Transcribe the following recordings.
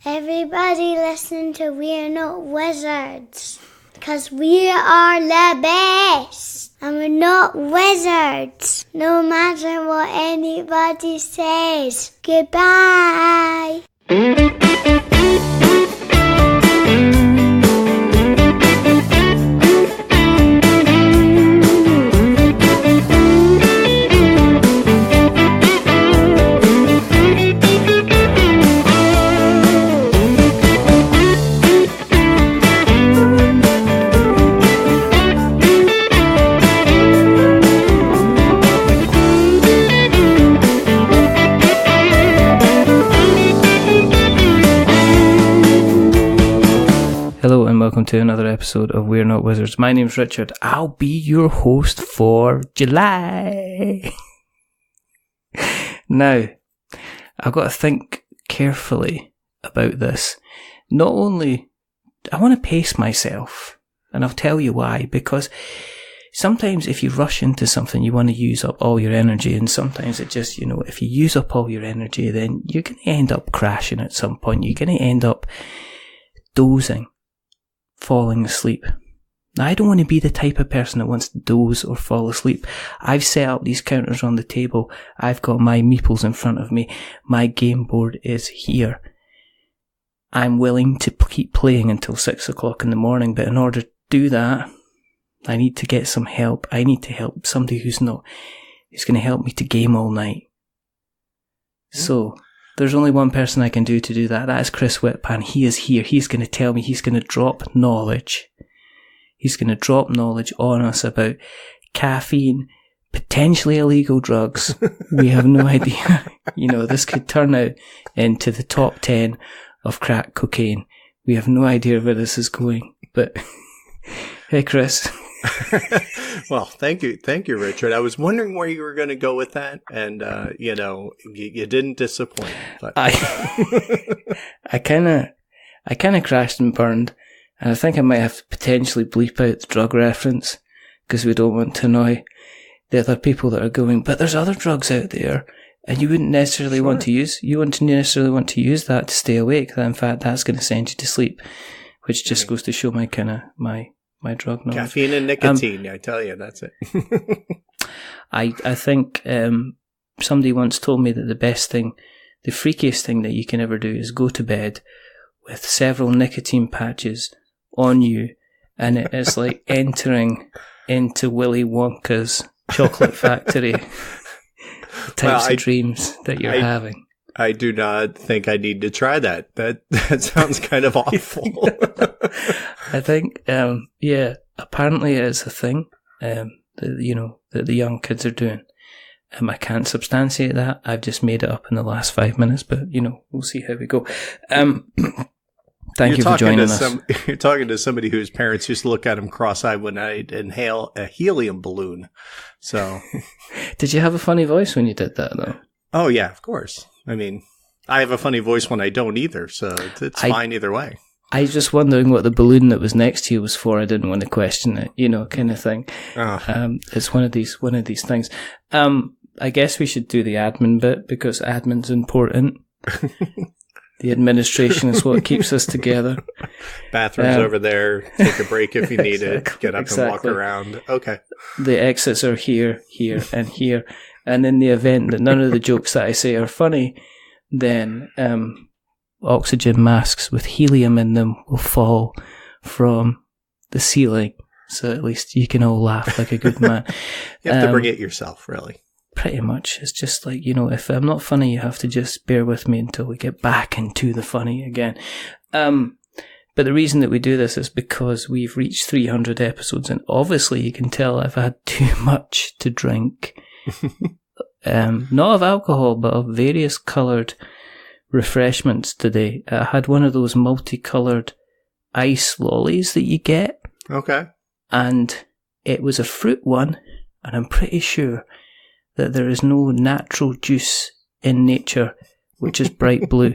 Everybody listen to We're Not Wizards, because we are the best, and we're not wizards, no matter what anybody says. Goodbye. Hello and welcome to another episode of We're Not Wizards. My name's Richard. I'll be your host for July. Now, I've got to think carefully about this. Not only, I want to pace myself, and I'll tell you why, because sometimes if you rush into something, you want to use up all your energy, and sometimes it just, if you use up all your energy, then you're going to end up crashing at some point. You're going to end up dozing. Falling asleep. Now, I don't want to be the type of person that wants to doze or fall asleep. I've set up these counters on the table. I've got my meeples in front of me. My game board is here. I'm willing to keep playing until 6 o'clock in the morning, but in order to do that, I need to get some help. I need to help somebody who's going to help me to Game All Nite. So, there's only one person I can do that. That is Chris Whitpan. He is here. He's going to tell me, he's going to drop knowledge. He's going to drop knowledge on us about caffeine, potentially illegal drugs. We have no idea. This could turn out into the top 10 of crack cocaine. We have no idea where this is going. But, hey Chris. Well, thank you, Richard. I was wondering where you were going to go with that, and you didn't disappoint. But I kind of crashed and burned, and I think I might have to potentially bleep out the drug reference because we don't want to annoy the other people that are going. But there's other drugs out there, and you wouldn't necessarily want to use. You wouldn't necessarily want to use that to stay awake. In fact, that's going to send you to sleep, which just goes to show my drug knowledge. Caffeine and nicotine, I tell you, that's it. I think somebody once told me that the freakiest thing that you can ever do is go to bed with several nicotine patches on you, and it is like entering into Willy Wonka's chocolate factory. The types of dreams that you're having. I do not think I need to try that. That sounds kind of awful. I think, apparently it's a thing, that the young kids are doing. I can't substantiate that. I've just made it up in the last 5 minutes, but, we'll see how we go. Thank you for joining us. You're talking to somebody whose parents used to look at him cross-eyed when I'd inhale a helium balloon. So, did you have a funny voice when you did that, though? Oh, yeah, of course. I mean, I have a funny voice when I don't either, so it's fine either way. I was just wondering what the balloon that was next to you was for. I didn't want to question it, kind of thing. Oh. It's one of these things. I guess we should do the admin bit because admin's important. The administration is what keeps us together. Bathrooms over there. Take a break if you need it. Get up and walk around. Okay. The exits are here, and here. And in the event that none of the jokes that I say are funny, then oxygen masks with helium in them will fall from the ceiling. So at least you can all laugh like a good man. You have to bring it yourself, really. Pretty much. It's just like, if I'm not funny, you have to just bear with me until we get back into the funny again. But the reason that we do this is because we've reached 300 episodes, and obviously you can tell I've had too much to drink. Not of alcohol, but of various coloured refreshments today. I had one of those multicoloured ice lollies that you get. Okay. And it was a fruit one, and I'm pretty sure that there is no natural juice in nature which is bright blue.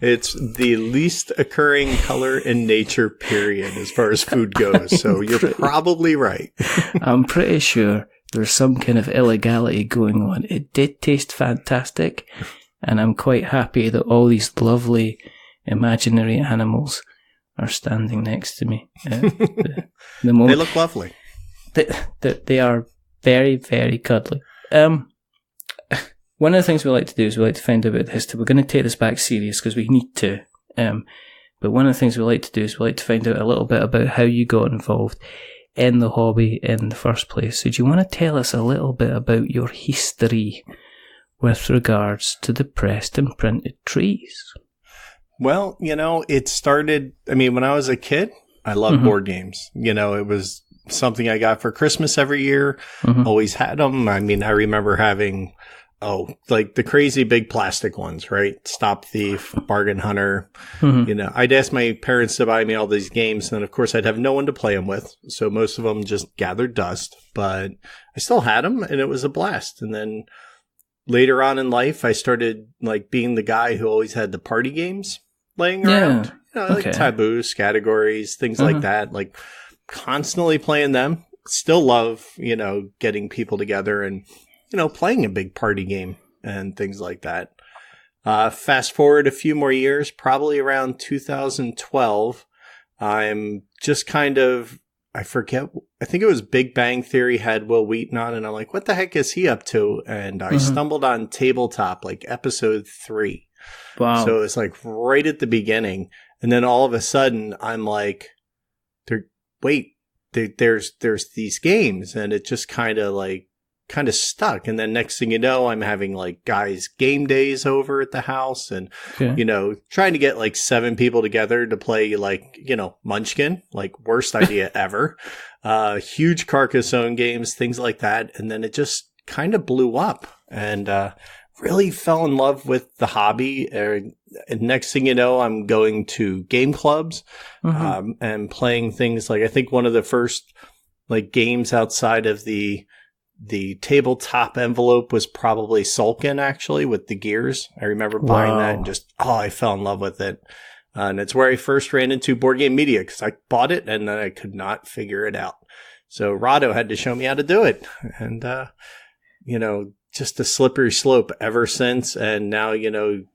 It's the least occurring color in nature, period, as far as food goes. So you're probably right. I'm pretty sure there's some kind of illegality going on. It did taste fantastic, and I'm quite happy that all these lovely imaginary animals are standing next to me. The moment. They look lovely. They are very, very cuddly. One of the things we like to do is we like to find out about the history. We're going to take this back serious because we need to. But one of the things we like to do is we like to find out a little bit about how you got involved in the hobby in the first place. So do you want to tell us a little bit about your history with regards to the pressed and printed trees? Well, it started, when I was a kid, I loved board games. It was something I got for Christmas every year. Always had them. I remember having, like the crazy big plastic ones, right? Stop Thief, Bargain Hunter. I'd ask my parents to buy me all these games. And then, of course, I'd have no one to play them with. So most of them just gathered dust. But I still had them, and it was a blast. And then later on in life, I started like being the guy who always had the party games laying around. Like taboos, categories, things like that. Like constantly playing them. Still love, getting people together and playing a big party game and things like that. Fast forward a few more years, probably around 2012, I'm just I forget, I think it was Big Bang Theory had Will Wheaton on, and I'm like, what the heck is he up to? And I stumbled on Tabletop, like episode 3. Wow. So it's like right at the beginning. And then all of a sudden, I'm like, there's these games, and it just kind of stuck. And then next thing you know, I'm having like guys game days over at the house and, trying to get like 7 people together to play like, Munchkin, like worst idea ever. Huge Carcassonne games, things like that. And then it just kind of blew up and, really fell in love with the hobby. And next thing you know, I'm going to game clubs, and playing things like, I think one of the first like games outside of the tabletop envelope was probably Sulkin, actually, with the gears. I remember buying that and just, I fell in love with it. And it's where I first ran into board game media because I bought it and then I could not figure it out. So Rado had to show me how to do it. And, just a slippery slope ever since. And now,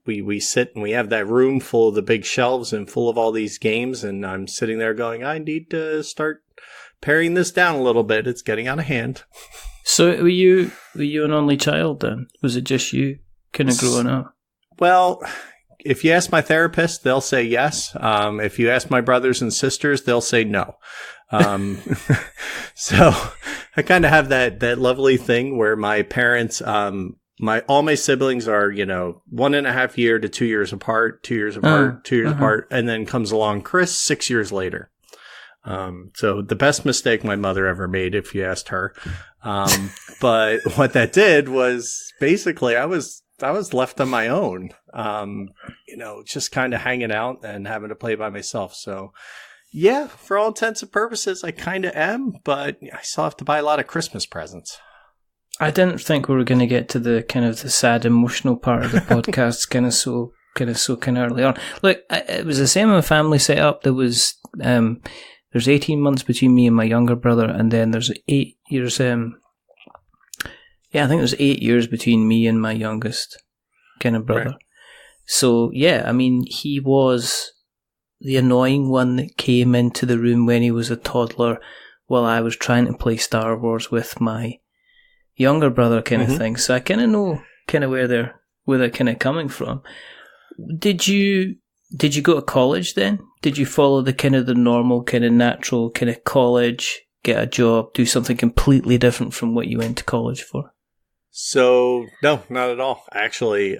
we sit and we have that room full of the big shelves and full of all these games. And I'm sitting there going, I need to start paring this down a little bit. It's getting out of hand. So were you an only child then? Was it just you kind of growing up? Well, if you ask my therapist, they'll say yes. If you ask my brothers and sisters, they'll say no. So I kind of have that lovely thing where my parents, all my siblings are, 1.5 year to 2 years apart, 2 years apart, 2 years apart, and then comes along Chris 6 years later. So the best mistake my mother ever made, if you asked her. But what that did was basically I was left on my own, just kind of hanging out and having to play by myself. So yeah, for all intents and purposes, I kind of am, but I still have to buy a lot of Christmas presents. I didn't think we were going to get to the kind of the sad emotional part of the podcast kind of early on. Look, it was the same in my family setup. There was, there's 18 months between me and my younger brother, and then there's 8 years, I think there's 8 years between me and my youngest kind of brother. Right. So, yeah, he was the annoying one that came into the room when he was a toddler while I was trying to play Star Wars with my younger brother kind of thing. So I kind of know kind of where they're kind of coming from. Did you go to college then? Did you follow the kind of the normal kind of natural kind of college, get a job, do something completely different from what you went to college for? So no, not at all. Actually,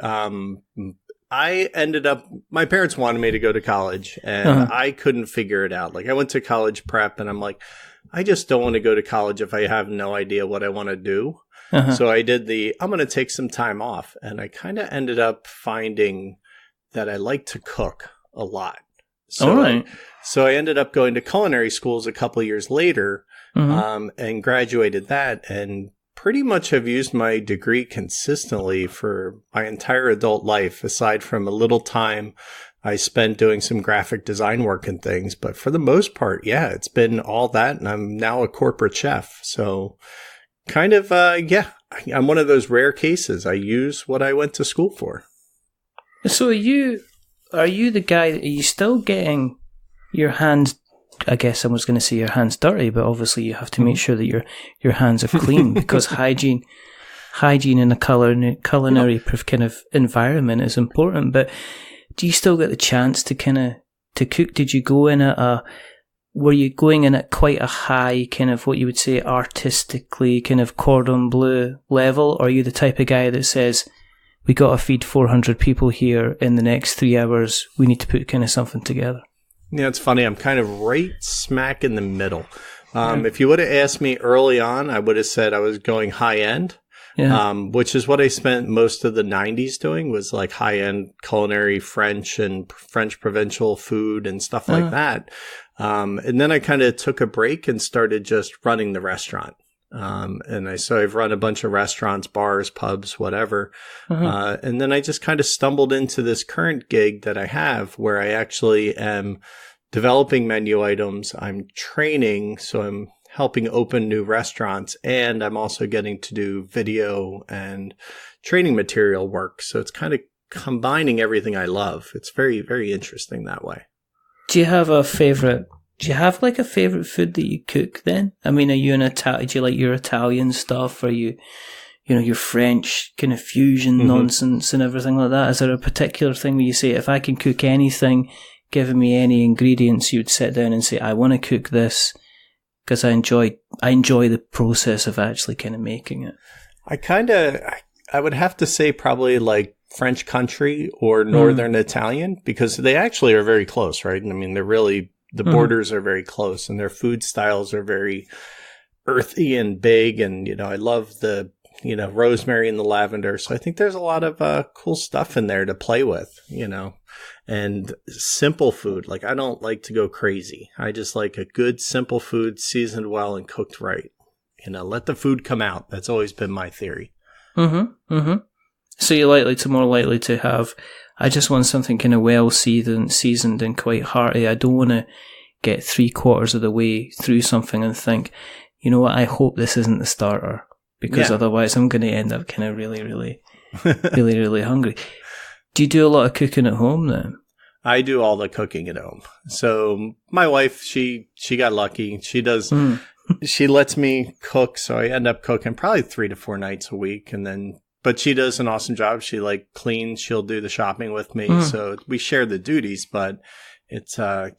I ended up, my parents wanted me to go to college and I couldn't figure it out. Like I went to college prep and I'm like, I just don't want to go to college if I have no idea what I want to do. So I did I'm going to take some time off. And I kind of ended up finding that I like to cook a lot. So, all right. So I ended up going to culinary schools a couple of years later, and graduated that and pretty much have used my degree consistently for my entire adult life, aside from a little time I spent doing some graphic design work and things. But for the most part, yeah, it's been all that. And I'm now a corporate chef. So kind of, I'm one of those rare cases. I use what I went to school for. So are you are you the guy, are you still getting your hands, I guess I was going to say your hands dirty, but obviously you have to make sure that your hands are clean because hygiene in a culinary kind of environment is important. But do you still get the chance to to cook? Did you go in were you going in at quite a high kind of what you would say artistically kind of cordon bleu level? Or are you the type of guy that says, we got to feed 400 people here in the next 3 hours, we need to put kind of something together? Yeah, it's funny. I'm kind of right smack in the middle. If you would have asked me early on, I would have said I was going high end, which is what I spent most of the 90s doing, was like high end culinary French and French provincial food and stuff like that. And then I kind of took a break and started just running the restaurant. So I've run a bunch of restaurants, bars, pubs, whatever. And then I just kind of stumbled into this current gig that I have where I actually am developing menu items. I'm training. So I'm helping open new restaurants, and I'm also getting to do video and training material work. So it's kind of combining everything I love. It's very, very interesting that way. Do you have like a favorite food that you cook then? I mean, are you do you like your Italian stuff? Or your French kind of fusion nonsense and everything like that? Is there a particular thing where you say, if I can cook anything, given me any ingredients, you'd sit down and say, I want to cook this because I enjoy the process of actually kind of making it? I would have to say probably like French country or Northern Italian, because they actually are very close, right? I mean, the borders are very close, and their food styles are very earthy and big. And, I love the, rosemary and the lavender. So I think there's a lot of cool stuff in there to play with, and simple food. Like, I don't like to go crazy. I just like a good, simple food, seasoned well and cooked right. Let the food come out. That's always been my theory. So you're more likely to have, I just want something kind of well seasoned and quite hearty. I don't want to get 3/4 of the way through something and think, you know what, I hope this isn't the starter, because otherwise I'm going to end up kind of really, really, really, really hungry. Do you do a lot of cooking at home then? I do all the cooking at home. So my wife, she got lucky. She does, she lets me cook. So I end up cooking probably 3 to 4 nights a week. But she does an awesome job. She cleans. She'll do the shopping with me. So we share the duties, but it's, I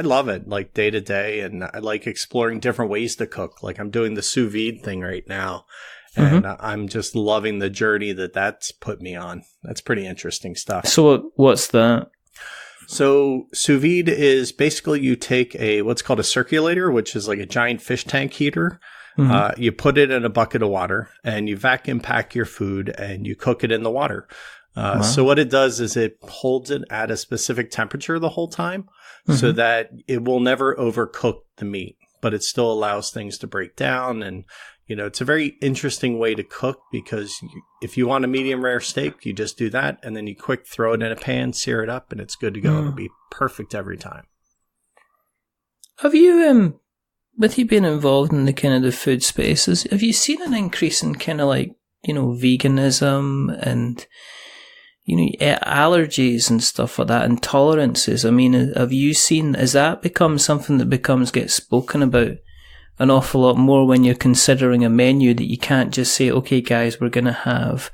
love it, day to day. And I like exploring different ways to cook. Like, I'm doing the sous vide thing right now. And I'm just loving the journey that's put me on. That's pretty interesting stuff. So what's that? So sous vide is basically you take what's called a circulator, which is like a giant fish tank heater. You put it in a bucket of water and you vacuum pack your food and you cook it in the water. So what it does is it holds it at a specific temperature the whole time so that it will never overcook the meat, but it still allows things to break down. And, it's a very interesting way to cook, because if you want a medium rare steak, you just do that. And then you quick throw it in a pan, sear it up, and it's good to go. It'll be perfect every time. Have you, with you being involved in the kind of the food spaces, have you seen an increase in kind of veganism and, allergies and stuff like that, intolerances? I mean, have you seen, has that become something that gets spoken about an awful lot more when you're considering a menu, that you can't just say, okay, guys, we're going to have,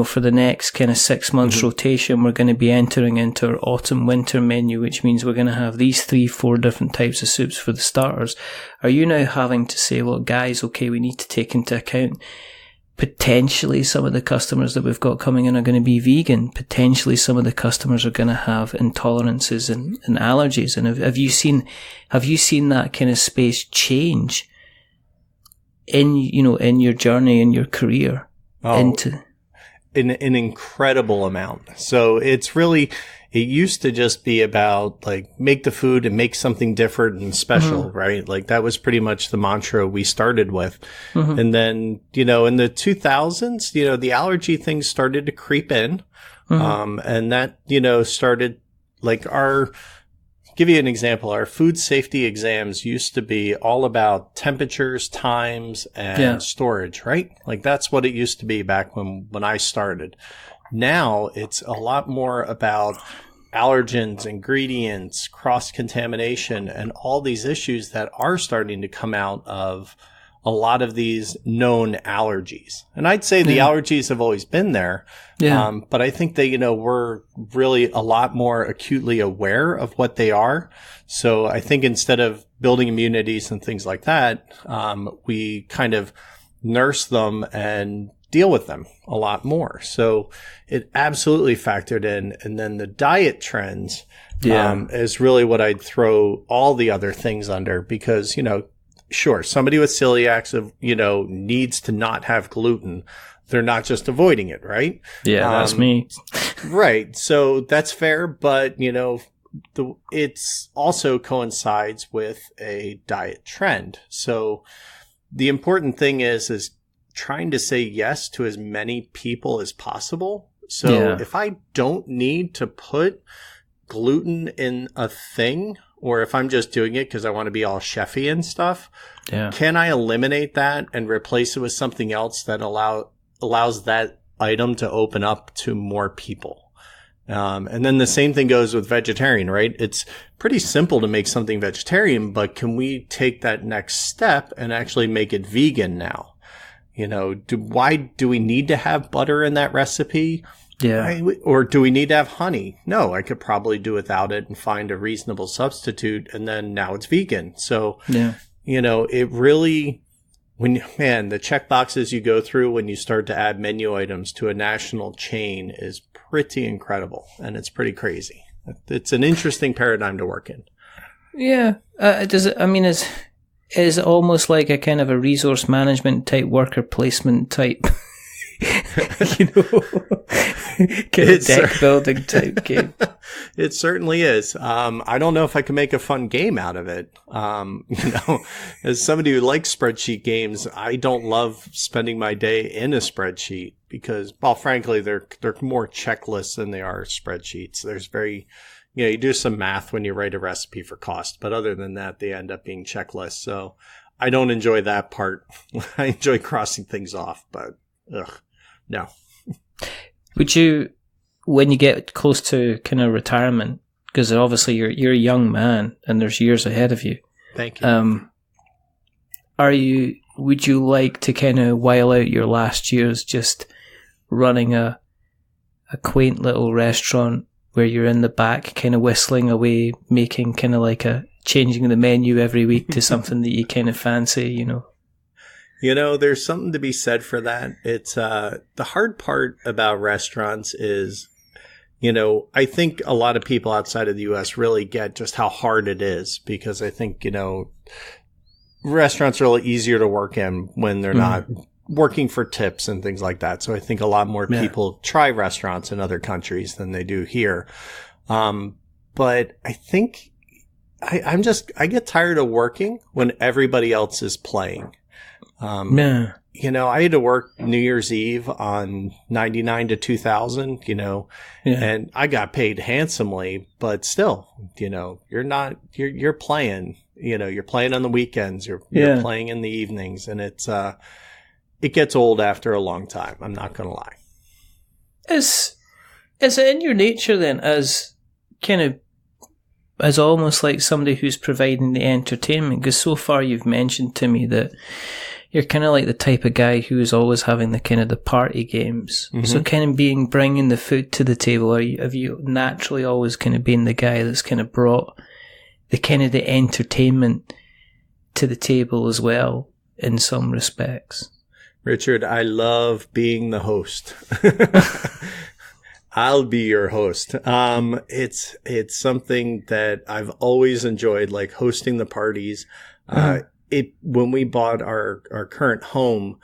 for the next kind of 6 months rotation, we're going to be entering into our autumn-winter menu, which means we're going to have these 3-4 different types of soups for the starters. Are you now having to say, well, guys, okay, we need to take into account potentially some of the customers that we've got coming in are going to be vegan. Potentially some of the customers are going to have intolerances and allergies. And have you seen that kind of space change in your journey, in your career? Into an incredible amount. So it's really, it used to just be about make the food and make something different and special, right? That was pretty much the mantra we started with. And then, in the 2000s, the allergy things started to creep in. And that, started give you an example. Our food safety exams used to be all about temperatures, times, and storage, right? That's what it used to be back when I started. now it's a lot more about allergens, ingredients, cross-contamination, and all these issues that are starting to come out of a lot of these known allergies. And I'd say the allergies have always been there. Yeah. But I think that, we're really a lot more acutely aware of what they are. So I think instead of building immunities and things like that, we kind of nurse them and deal with them a lot more. So it absolutely factored in. And then the diet trends is really what I'd throw all the other things under because, sure, somebody with celiac, needs to not have gluten. They're not just avoiding it, right? Yeah, that's me. Right. So that's fair. But, it's also coincides with a diet trend. So the important thing is trying to say yes to as many people as possible. So if I don't need to put gluten in a thing, or if I'm just doing it because I want to be all chefy and stuff, can I eliminate that and replace it with something else that allows that item to open up to more people? And then the same thing goes with vegetarian, right? It's pretty simple to make something vegetarian, but can we take that next step and actually make it vegan now? Why do we need to have butter in that recipe? Yeah. Or do we need to have honey? No, I could probably do without it and find a reasonable substitute. And then now it's vegan. So, it really, the check boxes you go through when you start to add menu items to a national chain is pretty incredible. And it's pretty crazy. It's an interesting paradigm to work in. Yeah. Is almost like a kind of a resource management type, worker placement type, kind of deck building type game. It certainly is. I don't know if I can make a fun game out of it. As somebody who likes spreadsheet games, I don't love spending my day in a spreadsheet because, well, frankly, they're more checklists than they are spreadsheets. There's very you do some math when you write a recipe for cost, but other than that, they end up being checklists. So I don't enjoy that part. I enjoy crossing things off, but no. Would you, when you get close to kind of retirement, because obviously you're a young man and there's years ahead of you. Thank you. Would you like to kind of while out your last years just running a quaint little restaurant where you're in the back kind of whistling away, making kind of like changing the menu every week to something that you kind of fancy, there's something to be said for that. It's the hard part about restaurants is, I think a lot of people outside of the U.S. really get just how hard it is because I think, restaurants are a little easier to work in when they're not working for tips and things like that. So I think a lot more people try restaurants in other countries than they do here. But I think I get tired of working when everybody else is playing. I had to work New Year's Eve on 99 to 2000, and I got paid handsomely, but still, you're playing, you're playing on the weekends, you're playing in the evenings, and it gets old after a long time. I'm not going to lie. Is it in your nature then as almost like somebody who's providing the entertainment? Because so far you've mentioned to me that you're kind of like the type of guy who's always having the kind of the party games. Mm-hmm. So kind of bringing the food to the table. Have you naturally always kind of been the guy that's kind of brought the kind of the entertainment to the table as well in some respects? Richard, I love being the host. I'll be your host. It's something that I've always enjoyed, like hosting the parties. When we bought our current home,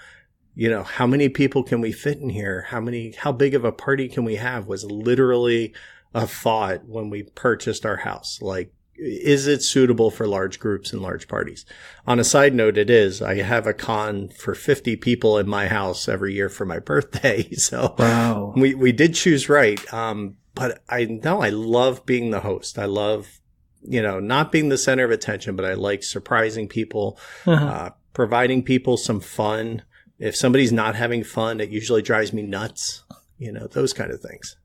how many people can we fit in here? How big of a party can we have was literally a thought when we purchased our house. Like, is it suitable for large groups and large parties? On a side note, it is. I have a con for 50 people in my house every year for my birthday. So wow. We did choose right. But I love being the host. I love, not being the center of attention, but I like surprising people, providing people some fun. If somebody's not having fun, it usually drives me nuts. those kind of things.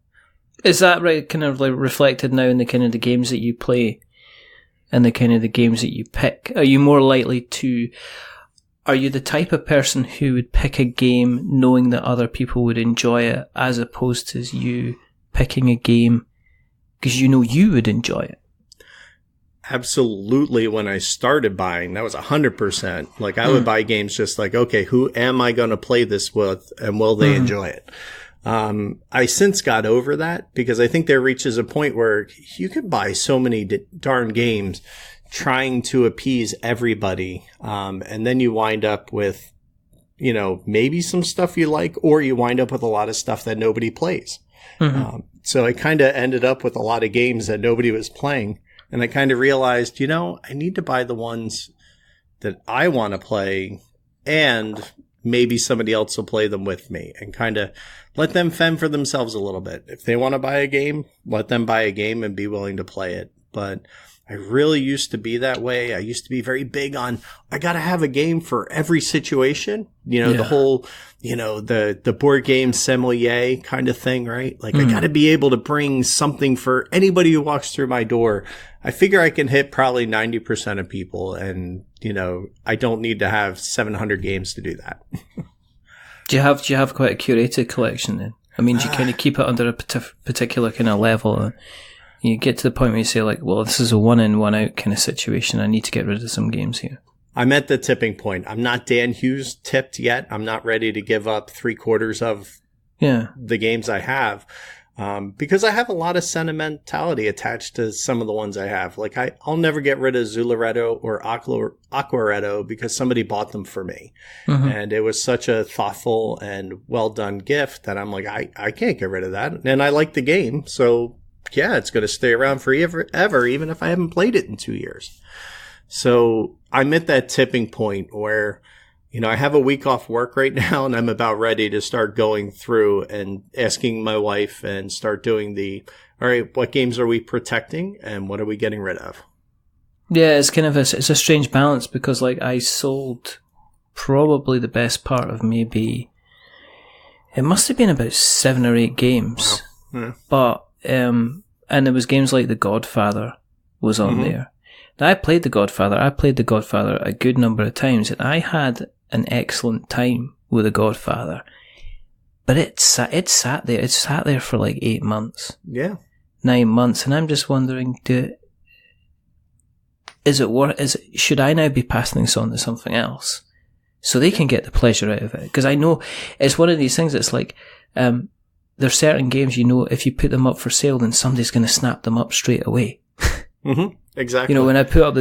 Is that right? Kind of like reflected now in the kind of the games that you play and the kind of the games that you pick? Are you more likely to... Are you the type of person who would pick a game knowing that other people would enjoy it, as opposed to you picking a game because you would enjoy it? Absolutely. When I started buying, that was 100%. Like, I would buy games just like, okay, who am I going to play this with, and will they enjoy it? I since got over that, because I think there reaches a point where you can buy so many darn games trying to appease everybody. And then you wind up with, maybe some stuff you like, or you wind up with a lot of stuff that nobody plays. So I kind of ended up with a lot of games that nobody was playing. And I kind of realized, I need to buy the ones that I want to play, and maybe somebody else will play them with me, and kind of let them fend for themselves a little bit. If they want to buy a game, let them buy a game and be willing to play it. But I really used to be that way. I used to be very big on, I got to have a game for every situation. The whole, the board game sommelier kind of thing, right? Like, I got to be able to bring something for anybody who walks through my door. I figure I can hit probably 90% of people, and, I don't need to have 700 games to do that. Do you have quite a curated collection then? I mean, do you kind of keep it under a particular kind of level? You get to the point where you say, like, well, this is a one in, one out kind of situation. I need to get rid of some games here. I'm at the tipping point. I'm not Dan Hughes tipped yet. I'm not ready to give up 3/4 of the games I have, because I have a lot of sentimentality attached to some of the ones I have. Like, I'll never get rid of Zularetto or Aquaretto because somebody bought them for me. And it was such a thoughtful and well done gift that I'm like, I can't get rid of that. And I like the game, so... yeah, it's going to stay around forever, even if I haven't played it in 2 years. So I'm at that tipping point where, I have a week off work right now, and I'm about ready to start going through and asking my wife and start doing all right, what games are we protecting and what are we getting rid of? Yeah, it's kind of it's a strange balance, because like I sold probably the best part of maybe, it must have been about 7 or 8 games. Wow. Yeah. But and there was games like The Godfather was on there. Now, I played The Godfather a good number of times, and I had an excellent time with The Godfather. But it sat there. It sat there for like 8 months. Yeah. 9 months, and I'm just wondering, should I now be passing this on to something else so they can get the pleasure out of it? Because I know it's one of these things that's like, there's certain games, if you put them up for sale, then somebody's going to snap them up straight away. Exactly. When I put up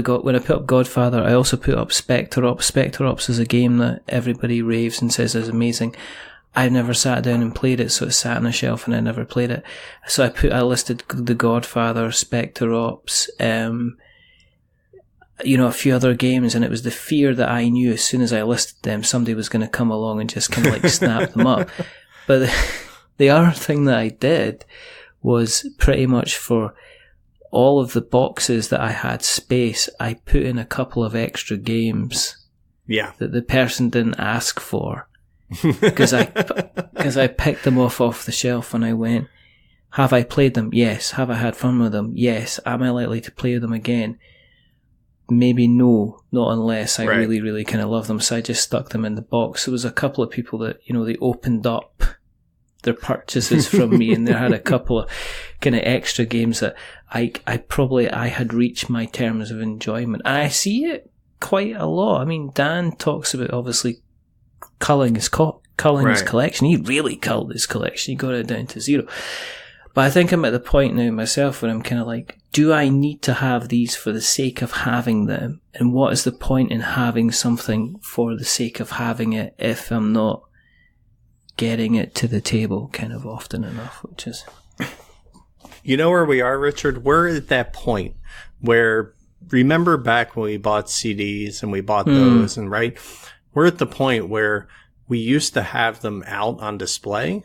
Godfather, I also put up Spectre Ops. Spectre Ops is a game that everybody raves and says is amazing. I've never sat down and played it, so it sat on a shelf and I never played it. So I listed The Godfather, Spectre Ops, a few other games, and it was the fear that I knew as soon as I listed them, somebody was going to come along and just kind of like snap them up. But the other thing that I did was pretty much for all of the boxes that I had space, I put in a couple of extra games that the person didn't ask for. Because I picked them off the shelf and I went, have I played them? Yes. Have I had fun with them? Yes. Am I likely to play them again? Maybe no, not unless I really, really kind of love them. So I just stuck them in the box. There was a couple of people that, they opened up their purchases from me, and they had a couple of kind of extra games that I had reached my terms of enjoyment. And I see it quite a lot. I mean, Dan talks about obviously culling his collection. He really culled his collection. He got it down to 0. But I think I'm at the point now myself where I'm kind of like, do I need to have these for the sake of having them? And what is the point in having something for the sake of having it if I'm not getting it to the table kind of often enough, which is... You know where we are, Richard? We're at that point where, remember back when we bought CDs and we bought those, and we're at the point where we used to have them out on display.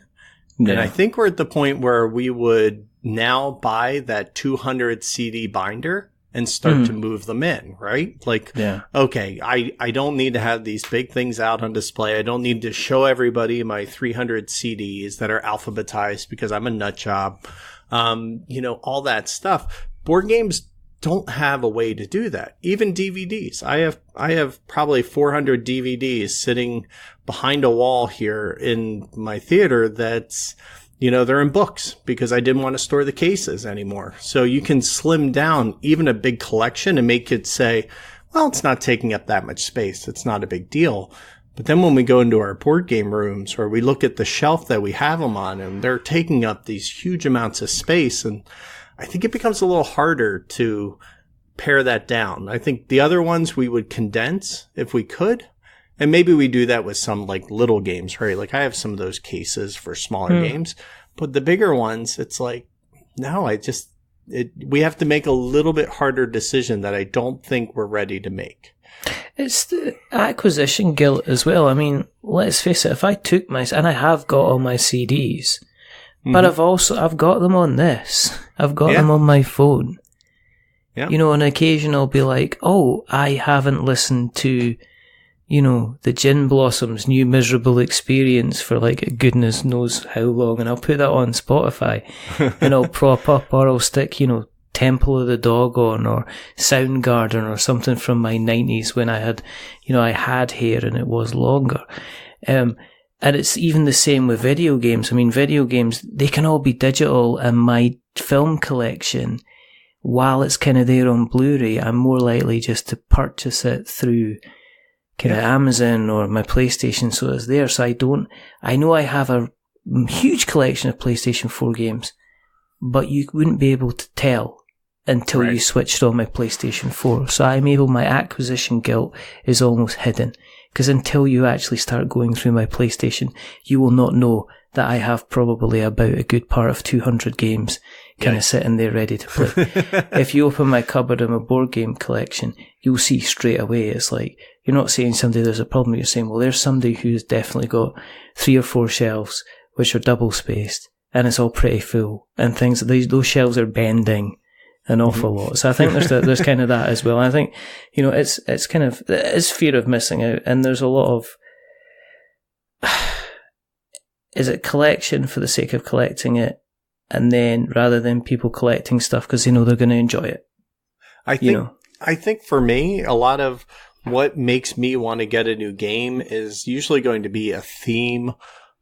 Yeah. And I think we're at the point where we would now buy that 200 CD binder and start to move them in, right? Like, okay, I don't need to have these big things out on display. I don't need to show everybody my 300 CDs that are alphabetized because I'm a nut job. All that stuff. Board games don't have a way to do that. Even DVDs. I have probably 400 DVDs sitting behind a wall here in my theater that's, they're in books because I didn't want to store the cases anymore. So you can slim down even a big collection and make it say, well, it's not taking up that much space. It's not a big deal. But then when we go into our board game rooms or we look at the shelf that we have them on and they're taking up these huge amounts of space, and I think it becomes a little harder to pare that down. I think the other ones we would condense if we could. And maybe we do that with some like little games, right? Like I have some of those cases for smaller games, but the bigger ones, it's like, no, we have to make a little bit harder decision that I don't think we're ready to make. It's the acquisition guilt as well. I mean, let's face it, if I took and I have got all my CDs, but I've got them on this. I've got them on my phone. Yeah. On occasion I'll be like, oh, I haven't listened to, the Gin Blossoms' New Miserable Experience for like goodness knows how long, and I'll put that on Spotify and I'll prop up, or I'll stick, Temple of the Dog on, or Soundgarden or something from my 90s when I had, I had hair and it was longer. And it's even the same with video games. I mean, video games, they can all be digital, and my film collection, while it's kind of there on Blu-ray, I'm more likely just to purchase it through kind of Amazon or my PlayStation, so it's there. So I know I have a huge collection of PlayStation 4 games, but you wouldn't be able to tell until you switched on my PlayStation 4. So my acquisition guilt is almost hidden, because until you actually start going through my PlayStation, you will not know that I have probably about a good part of 200 games kind of sitting there ready to play. If you open my cupboard and my board game collection, you'll see straight away, it's like, you're not saying somebody there's a problem, you're saying, well, there's somebody who's definitely got 3 or 4 shelves which are double spaced, and it's all pretty full, and things, those shelves are bending an awful lot. So I think there's kind of that as well. And I think, it's kind of, it's fear of missing out, and there's a lot of, is it collection for the sake of collecting it, and then rather than people collecting stuff because they know they're going to enjoy it? I think for me, a lot of what makes me want to get a new game is usually going to be a theme,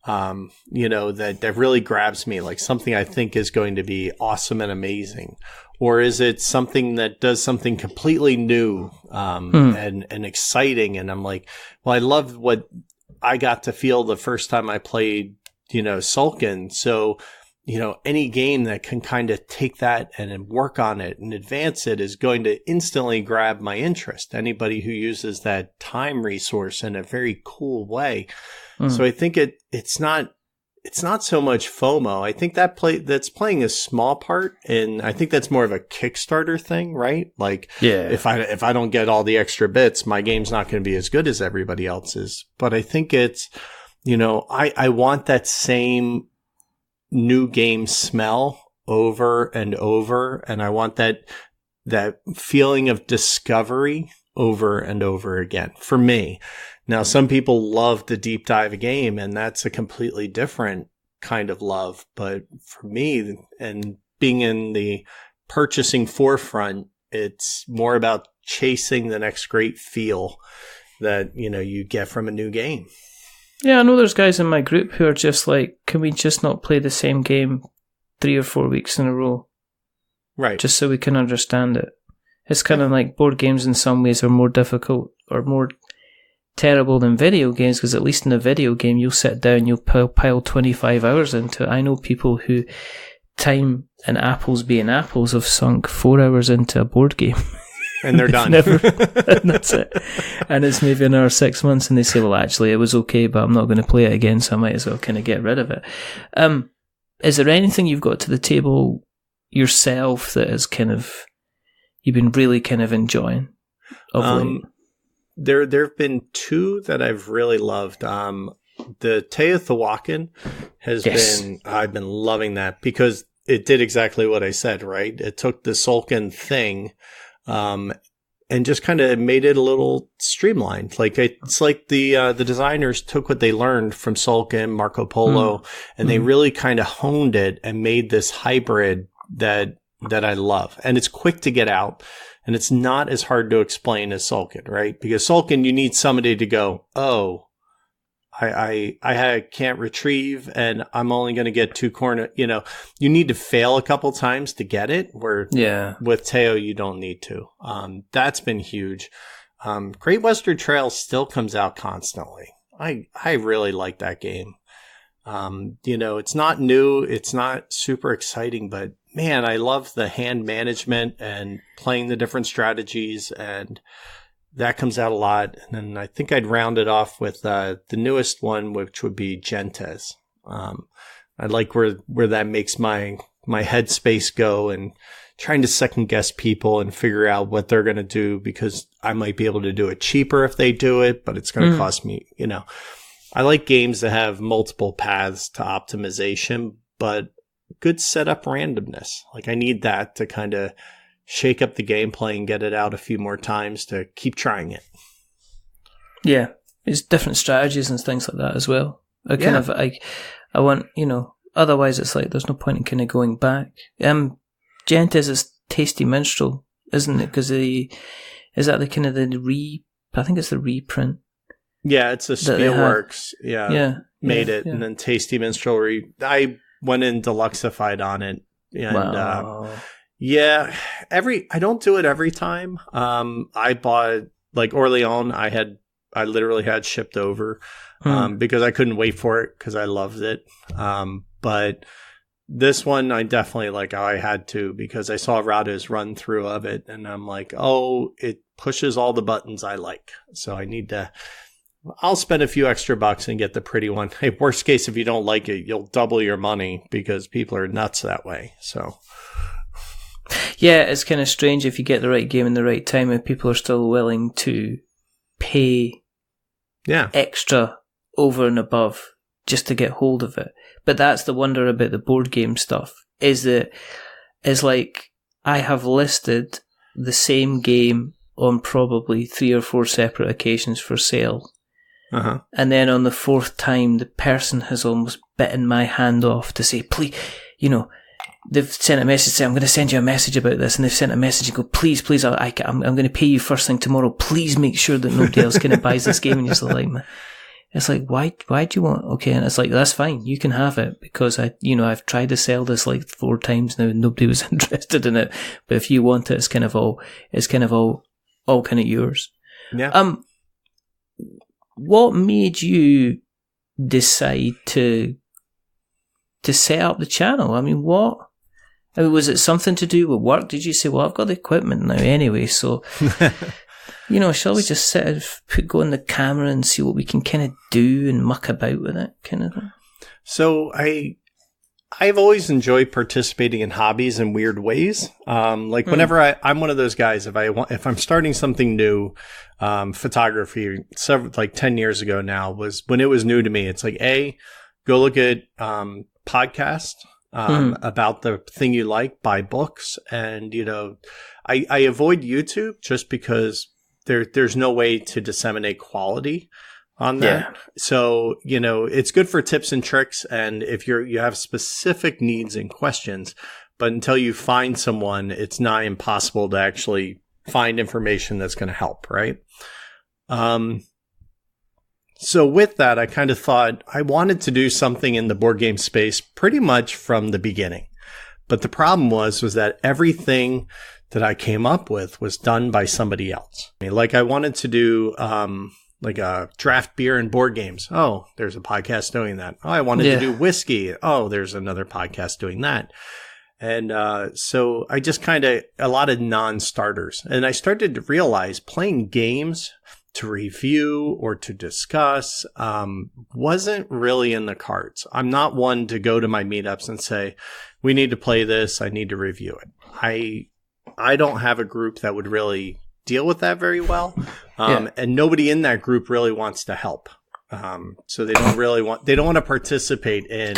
that really grabs me, like something I think is going to be awesome and amazing. Or is it something that does something completely new and exciting? And I'm like, well, I love what I got to feel the first time I played, Sulkin. So, any game that can kind of take that and work on it and advance it is going to instantly grab my interest. Anybody who uses that time resource in a very cool way. So I think it's not so much FOMO. I think that's playing a small part, and I think that's more of a Kickstarter thing, right? Like, if I don't get all the extra bits, my game's not going to be as good as everybody else's. But I think it's, I want that same new game smell over and over, and I want that feeling of discovery over and over again for me. Now, some people love to deep dive a game, and that's a completely different kind of love. But for me, and being in the purchasing forefront, it's more about chasing the next great feel that, you get from a new game. Yeah, I know there's guys in my group who are just like, can we just not play the same game 3 or 4 weeks in a row? Right. Just so we can understand it. It's kind of like board games in some ways are more difficult or more terrible than video games, because at least in a video game you'll sit down, you'll pile 25 hours into it. I know people who, time and apples being apples, have sunk 4 hours into a board game. And they're done. And that's it. And it's maybe another 6 months and they say, well, actually it was okay, but I'm not going to play it again, so I might as well kind of get rid of it. Is there anything you've got to the table yourself that is kind of, you've been really kind of enjoying of late? There have been 2 that I've really loved. The Teotihuacan has been, I've been loving that because it did exactly what I said, right? It took the Sulkin thing, and just kind of made it a little streamlined. Like it's like the designers took what they learned from Sulkin, Marco Polo, and they really kind of honed it and made this hybrid that I love. And it's quick to get out, and it's not as hard to explain as Sulkin, right? Because Sulkin, you need somebody to go, oh, I can't retrieve, and I'm only going to get 2 corner. You know, you need to fail a couple times to get it. Where with Teo, you don't need to. That's been huge. Great Western Trail still comes out constantly. I really like that game. You know, it's not new, it's not super exciting, but man, I love the hand management and playing the different strategies, and that comes out a lot. And then I think I'd round it off with the newest one, which would be Gentes. I like where that makes my headspace go, and trying to second guess people and figure out what they're going to do, because I might be able to do it cheaper if they do it, but it's going to cost me, you know. I like games that have multiple paths to optimization, but good setup randomness. Like I need that to kind of shake up the gameplay and get it out a few more times to keep trying it. Yeah, it's different strategies and things like that as well. I want, you know, otherwise it's like there's no point in kind of going back. Gentes is Tasty Minstrel, isn't it? Because is that the kind of I think it's the reprint. Yeah, it's a Spielworks. Made it, and then Tasty Minstrel. I went in deluxeified on it, and wow. I don't do it every time. I bought like Orleans. I literally had shipped over because I couldn't wait for it because I loved it. But this one I definitely I had to, because I saw Rada's run through of it, and I'm like, oh, it pushes all the buttons I like, so I need to. I'll spend a few extra bucks and get the pretty one. Hey, worst case, if you don't like it, you'll double your money, because people are nuts that way. So, yeah, it's kind of strange if you get the right game in the right time and people are still willing to pay extra over and above just to get hold of it. But that's the wonder about the board game stuff, is that it's like I have listed the same game on probably 3 or 4 separate occasions for sale. And then on the 4th time, the person has almost bitten my hand off to say, please, you know, they've sent a message saying, I'm going to send you a message about this. And they've sent a message and go, please, I'm going to pay you first thing tomorrow. Please make sure that nobody else kind of buys this game. And you're like, man, it's like, why do you want? Okay. And it's like, that's fine. You can have it, because I've tried to sell this like 4 times now and nobody was interested in it. But if you want it, it's kind of all kind of yours. Yeah. What made you decide to set up the channel? I mean, was it something to do with work? Did you say, well, I've got the equipment now anyway, so, you know, shall we just go on the camera and see what we can kind of do and muck about with it, kind of thing? So I've always enjoyed participating in hobbies in weird ways. Whenever I'm one of those guys, if I'm starting something new, photography, 10 years ago now was when it was new to me. It's like, go look at, podcasts, about the thing you like, buy books. And, you know, I avoid YouTube just because there's no way to disseminate quality on that. Yeah. So, you know, it's good for tips and tricks, and if you have specific needs and questions, but until you find someone, it's nigh impossible to actually find information that's going to help, right? So with that, I kind of thought I wanted to do something in the board game space pretty much from the beginning. But the problem was that everything that I came up with was done by somebody else. I mean, like I wanted to do, draft beer and board games. Oh, there's a podcast doing that. Oh, I wanted to do whiskey. Oh, there's another podcast doing that. And so I just kind of, a lot of non-starters. And I started to realize playing games to review or to discuss wasn't really in the cards. I'm not one to go to my meetups and say, we need to play this, I need to review it. I don't have a group that would really deal with that very well. And nobody in that group really wants to help. So they don't want to participate in,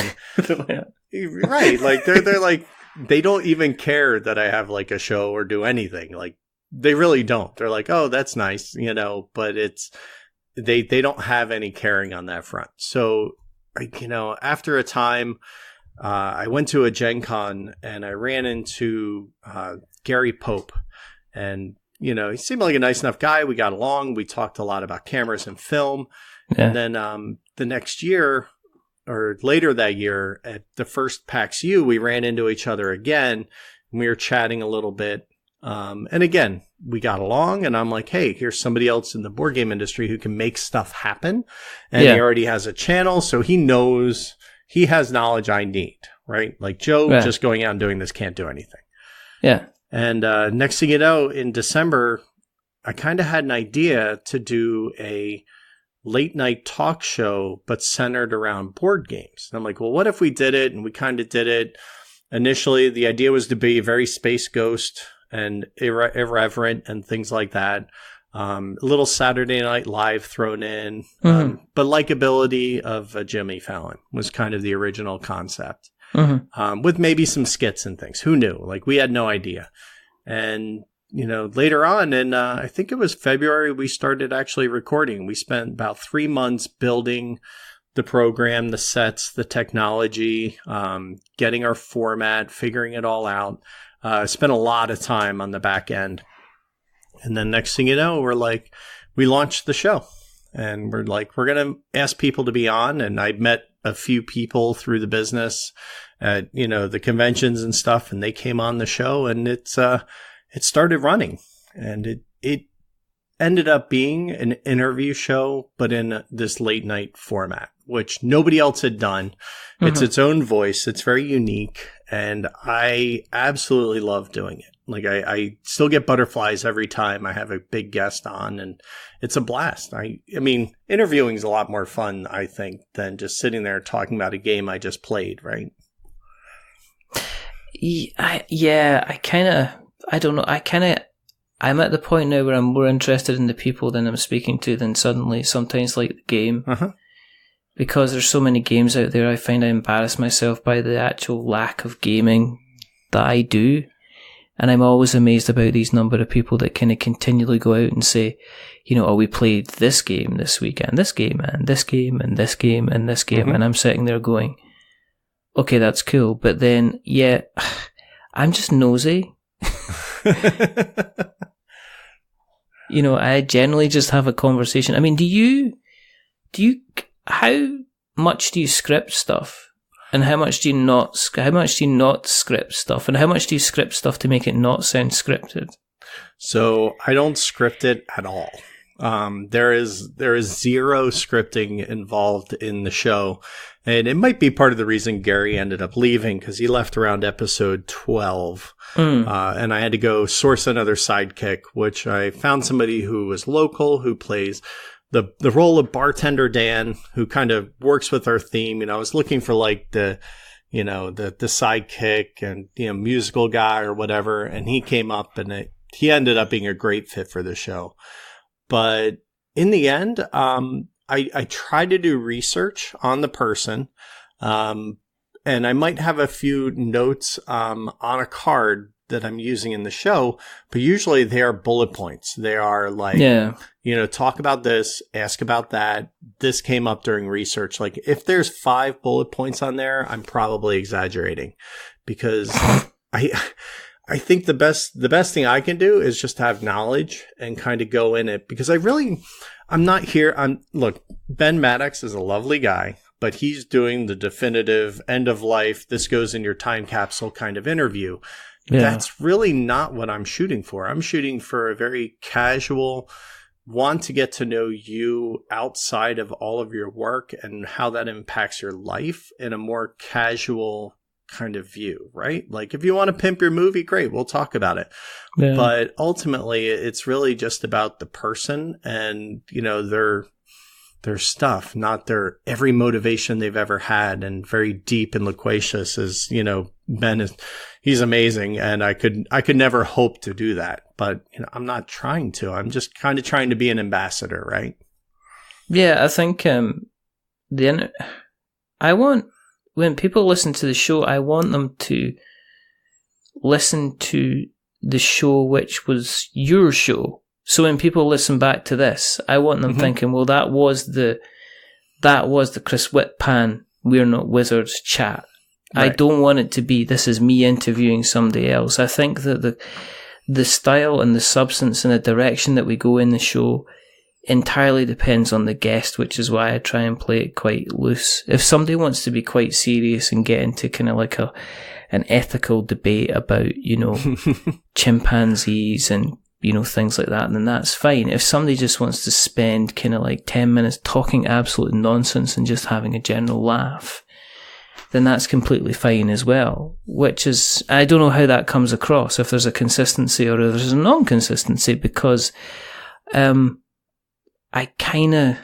right. Like they're like, they don't even care that I have like a show or do anything. Like they really don't. They're like, oh, that's nice, you know, but it's, they don't have any caring on that front. So, you know, after a time, I went to a Gen Con and I ran into Gary Pope, and, you know, he seemed like a nice enough guy. We got along. We talked a lot about cameras and film. Yeah. And then the next year, or later that year, at the first PAX U, we ran into each other again. And we were chatting a little bit. And again, we got along, and I'm like, hey, here's somebody else in the board game industry who can make stuff happen. And he already has a channel, so he knows, he has knowledge I need, right? Like Joe just going out and doing this can't do anything. Yeah. And next thing you know, in December, I kind of had an idea to do a late night talk show, but centered around board games. And I'm like, well, what if we did it? And we kind of did it. Initially, the idea was to be very Space Ghost and irreverent and things like that. A little Saturday Night Live thrown in. But likability of Jimmy Fallon was kind of the original concept. With maybe some skits and things. Who knew? Like, we had no idea. And, you know, later on in, I think it was February, we started actually recording. We spent about 3 months building the program, the sets, the technology, getting our format, figuring it all out. Spent a lot of time on the back end. And then next thing you know, we launched the show. And we're like, we're going to ask people to be on. And I met a few people through the business at, you know, the conventions and stuff. And they came on the show, and it started running. And it ended up being an interview show, but in this late night format, which nobody else had done. It's its own voice. It's very unique. And I absolutely love doing it. Like, I still get butterflies every time I have a big guest on, and it's a blast. I mean, interviewing is a lot more fun, I think, than just sitting there talking about a game I just played, right? I'm at the point now where I'm more interested in the people than I'm speaking to than suddenly sometimes like the game. Because there's so many games out there, I find I embarrass myself by the actual lack of gaming that I do. And I'm always amazed about these number of people that kind of continually go out and say, you know, oh, we played this game this weekend, this game, and this game, and this game, and this game. And I'm sitting there going, okay, that's cool. But then, yeah, I'm just nosy. You know, I generally just have a conversation. I mean, how much do you script stuff? And how much do you not script stuff? And how much do you script stuff to make it not sound scripted? So I don't script it at all. There is zero scripting involved in the show. And it might be part of the reason Gary ended up leaving, because he left around episode 12. And I had to go source another sidekick, which I found somebody who was local, who plays the role of Bartender Dan, who kind of works with our theme. You know, I was looking for like the sidekick and, you know, musical guy or whatever. And he came up, and he ended up being a great fit for the show. But in the end, I try to do research on the person. And I might have a few notes on a card that I'm using in the show, but usually they are bullet points. They are like, you know, talk about this, ask about that. This came up during research. Like, if there's 5 bullet points on there, I'm probably exaggerating, because I think the best thing I can do is just have knowledge and kind of go in it, because I'm not here. Look, Ben Maddox is a lovely guy, but he's doing the definitive end of life, this goes in your time capsule kind of interview. Yeah. That's really not what I'm shooting for. I'm shooting for a very casual, want to get to know you outside of all of your work and how that impacts your life in a more casual kind of view, right? Like, if you want to pimp your movie, great, we'll talk about it. Yeah. But ultimately, it's really just about the person and, you know, their stuff, not their every motivation they've ever had, and very deep and loquacious. As you know, Ben he's amazing, and I could never hope to do that. But you know, I'm not trying to. I'm just kind of trying to be an ambassador, right? Yeah, I think when people listen to the show, I want them to listen to the show which was your show. So when people listen back to this, I want them thinking, well, that was the Chris Whitpan We're Not Wizards chat. Right. I don't want it to be, this is me interviewing somebody else. I think that the style and the substance and the direction that we go in the show entirely depends on the guest, which is why I try and play it quite loose. If somebody wants to be quite serious and get into kind of like an ethical debate about, chimpanzees and, things like that, then that's fine. If somebody just wants to spend kind of like 10 minutes talking absolute nonsense and just having a general laugh, then that's completely fine as well. Which is, I don't know how that comes across, if there's a consistency or if there's a non-consistency, because I kind of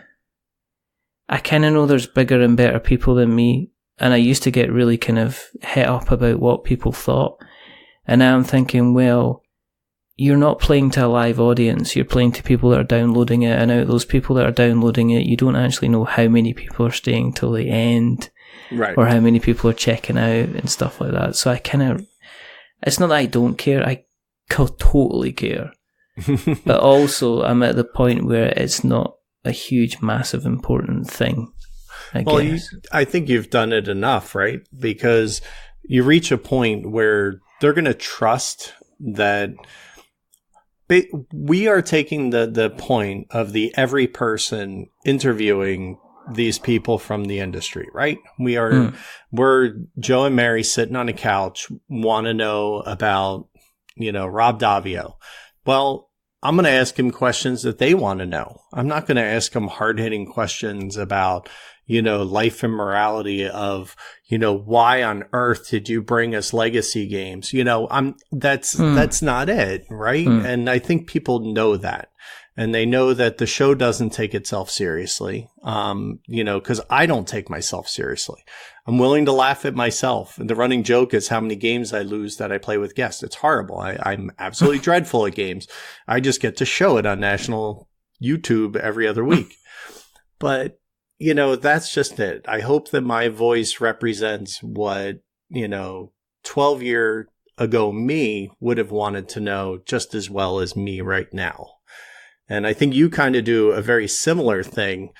know there's bigger and better people than me, and I used to get really kind of het up about what people thought, and now I'm thinking, well, you're not playing to a live audience, you're playing to people that are downloading it, and out of those people that are downloading it, you don't actually know how many people are staying till the end, right, or how many people are checking out and stuff like that. So I kind of, it's not that I don't care, I totally care. But also, I'm at the point where it's not a huge, massive, important thing, I guess. I think you've done it enough, right? Because you reach a point where they're going to trust that we are taking the point of the every person interviewing these people from the industry, right? We're Joe and Mary sitting on a couch, want to know about, Rob Davio. Well, I'm going to ask him questions that they want to know. I'm not going to ask him hard-hitting questions about, life and morality of, why on earth did you bring us legacy games? That's not it, right? And I think people know that. And they know that the show doesn't take itself seriously, because I don't take myself seriously. I'm willing to laugh at myself. And the running joke is how many games I lose that I play with guests. It's horrible. I'm absolutely dreadful at games. I just get to show it on national YouTube every other week. But, that's just it. I hope that my voice represents what, 12-year ago me would have wanted to know just as well as me right now. And I think you kind of do a very similar thing,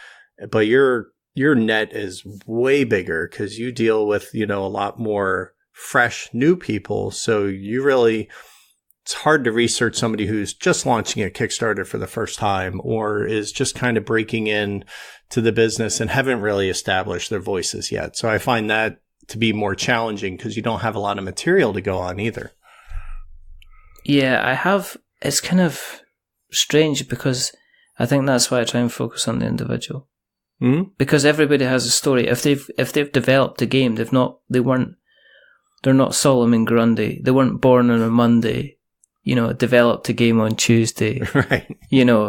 but your net is way bigger because you deal with, a lot more fresh new people. So it's hard to research somebody who's just launching a Kickstarter for the first time or is just kind of breaking in to the business and haven't really established their voices yet. So I find that to be more challenging because you don't have a lot of material to go on either. Yeah, it's kind of strange because I think that's why I try and focus on the individual. Mm-hmm. Because everybody has a story. If they've developed a game, they're not Solomon Grundy. They weren't born on a Monday, developed a game on Tuesday, right?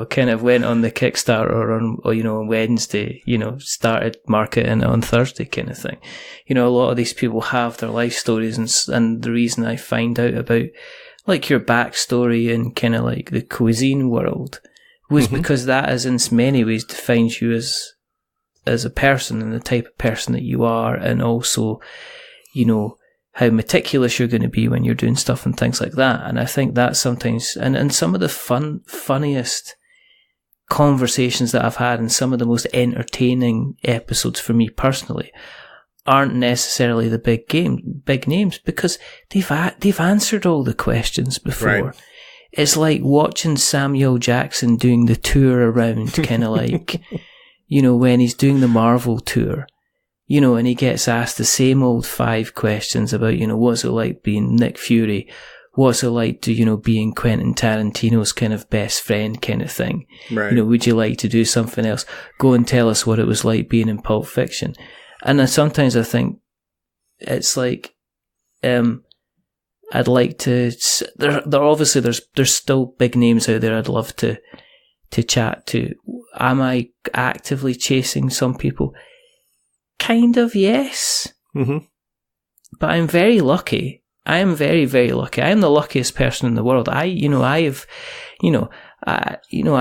Kind of went on the Kickstarter on Wednesday, started marketing it on Thursday kind of thing. A lot of these people have their life stories and the reason I find out about like your backstory and kind of like the cuisine world was because that is in many ways defines you as a person and the type of person that you are, and also, how meticulous you're going to be when you're doing stuff and things like that. And I think that sometimes, and some of the funniest conversations that I've had and some of the most entertaining episodes for me personally aren't necessarily the big names because they've answered all the questions before. Right. It's like watching Samuel Jackson doing the tour around, kind of like, when he's doing the Marvel tour, and he gets asked the same old 5 questions about, what's it like being Nick Fury? What's it like to, being Quentin Tarantino's kind of best friend kind of thing? Right. Would you like to do something else? Go and tell us what it was like being in Pulp Fiction. And then sometimes I think it's like, I'd like to, there obviously there's still big names out there I'd love to chat to. Am I actively chasing some people? Kind of, yes. Mm-hmm. But I'm very lucky. I am very, very lucky. I am the luckiest person in the world. I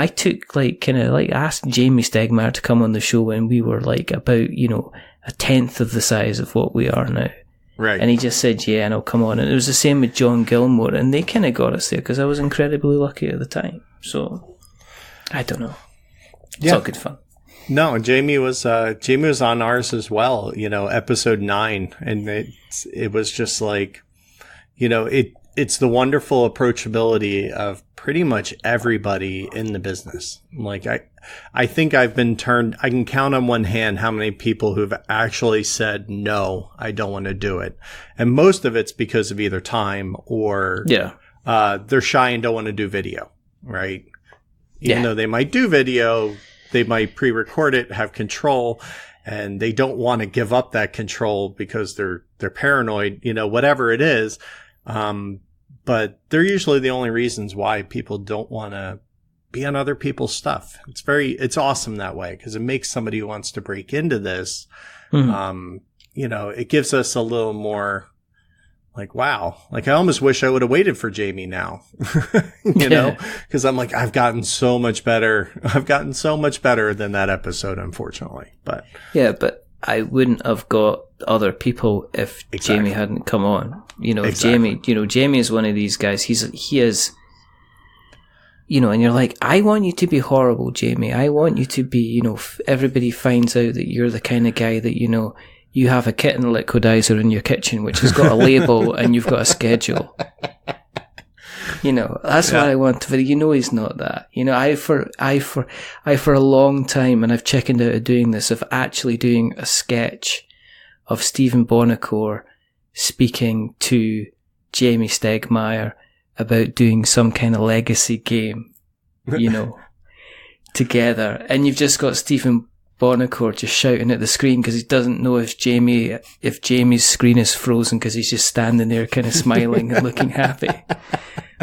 took asked Jamie Stegmaier to come on the show when we were like about, a tenth of the size of what we are now. Right. And he just said, yeah, and I'll come on. And it was the same with John Gilmore, and they kind of got us there because I was incredibly lucky at the time. So, I don't know. It's all good fun. No, Jamie was on ours as well, episode 9. And it was just like, it's the wonderful approachability of pretty much everybody in the business. Like I think I can count on one hand how many people who've actually said, no, I don't want to do it. And most of it's because of either time or they're shy and don't want to do video, right? Even though they might do video, they might pre-record it, have control, and they don't want to give up that control because they're paranoid, whatever it is. But they're usually the only reasons why people don't want to be on other people's stuff. It's awesome that way because it makes somebody who wants to break into this, it gives us a little more like, wow, like I almost wish I would have waited for Jamie now, because I'm like, I've gotten so much better. I've gotten so much better than that episode, unfortunately. But I wouldn't have got other people if Jamie hadn't come on. Jamie is one of these guys. He is, and you're like, I want you to be horrible, Jamie. I want you to be, everybody finds out that you're the kind of guy that, you have a kitten liquidizer in your kitchen, which has got a label and you've got a schedule. That's what I want. But he's not that. I for a long time, and I've chickened out of doing this, of actually doing a sketch of Stephen Bonacore speaking to Jamie Stegmaier about doing some kind of legacy game, together. And you've just got Stephen Bonacore just shouting at the screen because he doesn't know if Jamie's screen is frozen because he's just standing there kind of smiling and looking happy.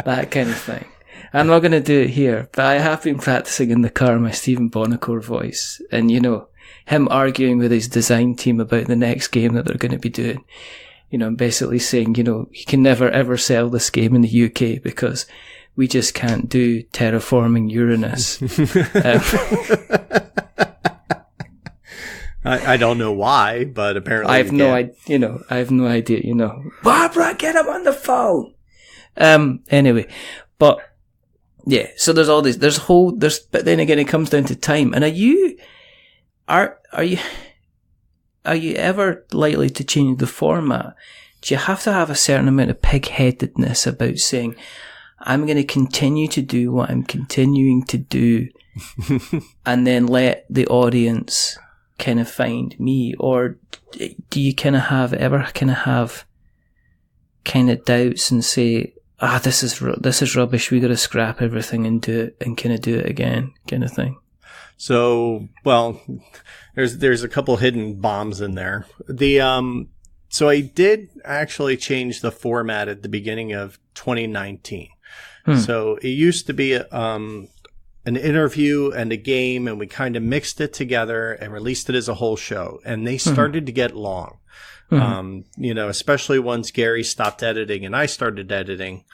That kind of thing. I'm not going to do it here, but I have been practicing in the car my Stephen Bonacore voice, and him arguing with his design team about the next game that they're going to be doing. I'm basically saying, you can never ever sell this game in the UK because we just can't do terraforming Uranus. I don't know why, but apparently I have no idea. Barbara, get him on the phone. Anyway, but yeah, so there's all this, but then again, it comes down to time. And are you ever likely to change the format? Do you have to have a certain amount of pig-headedness about saying, I'm going to continue to do what I'm continuing to do and then let the audience kind of find me? Or do you kind of have doubts and say, this is rubbish, we got to scrap everything and do it and kind of do it again, kind of thing? So, well, there's a couple hidden bombs in there. So I did actually change the format at the beginning of 2019. So it used to be an interview and a game, and we kind of mixed it together and released it as a whole show. And they started to get long, especially once Gary stopped editing and I started editing.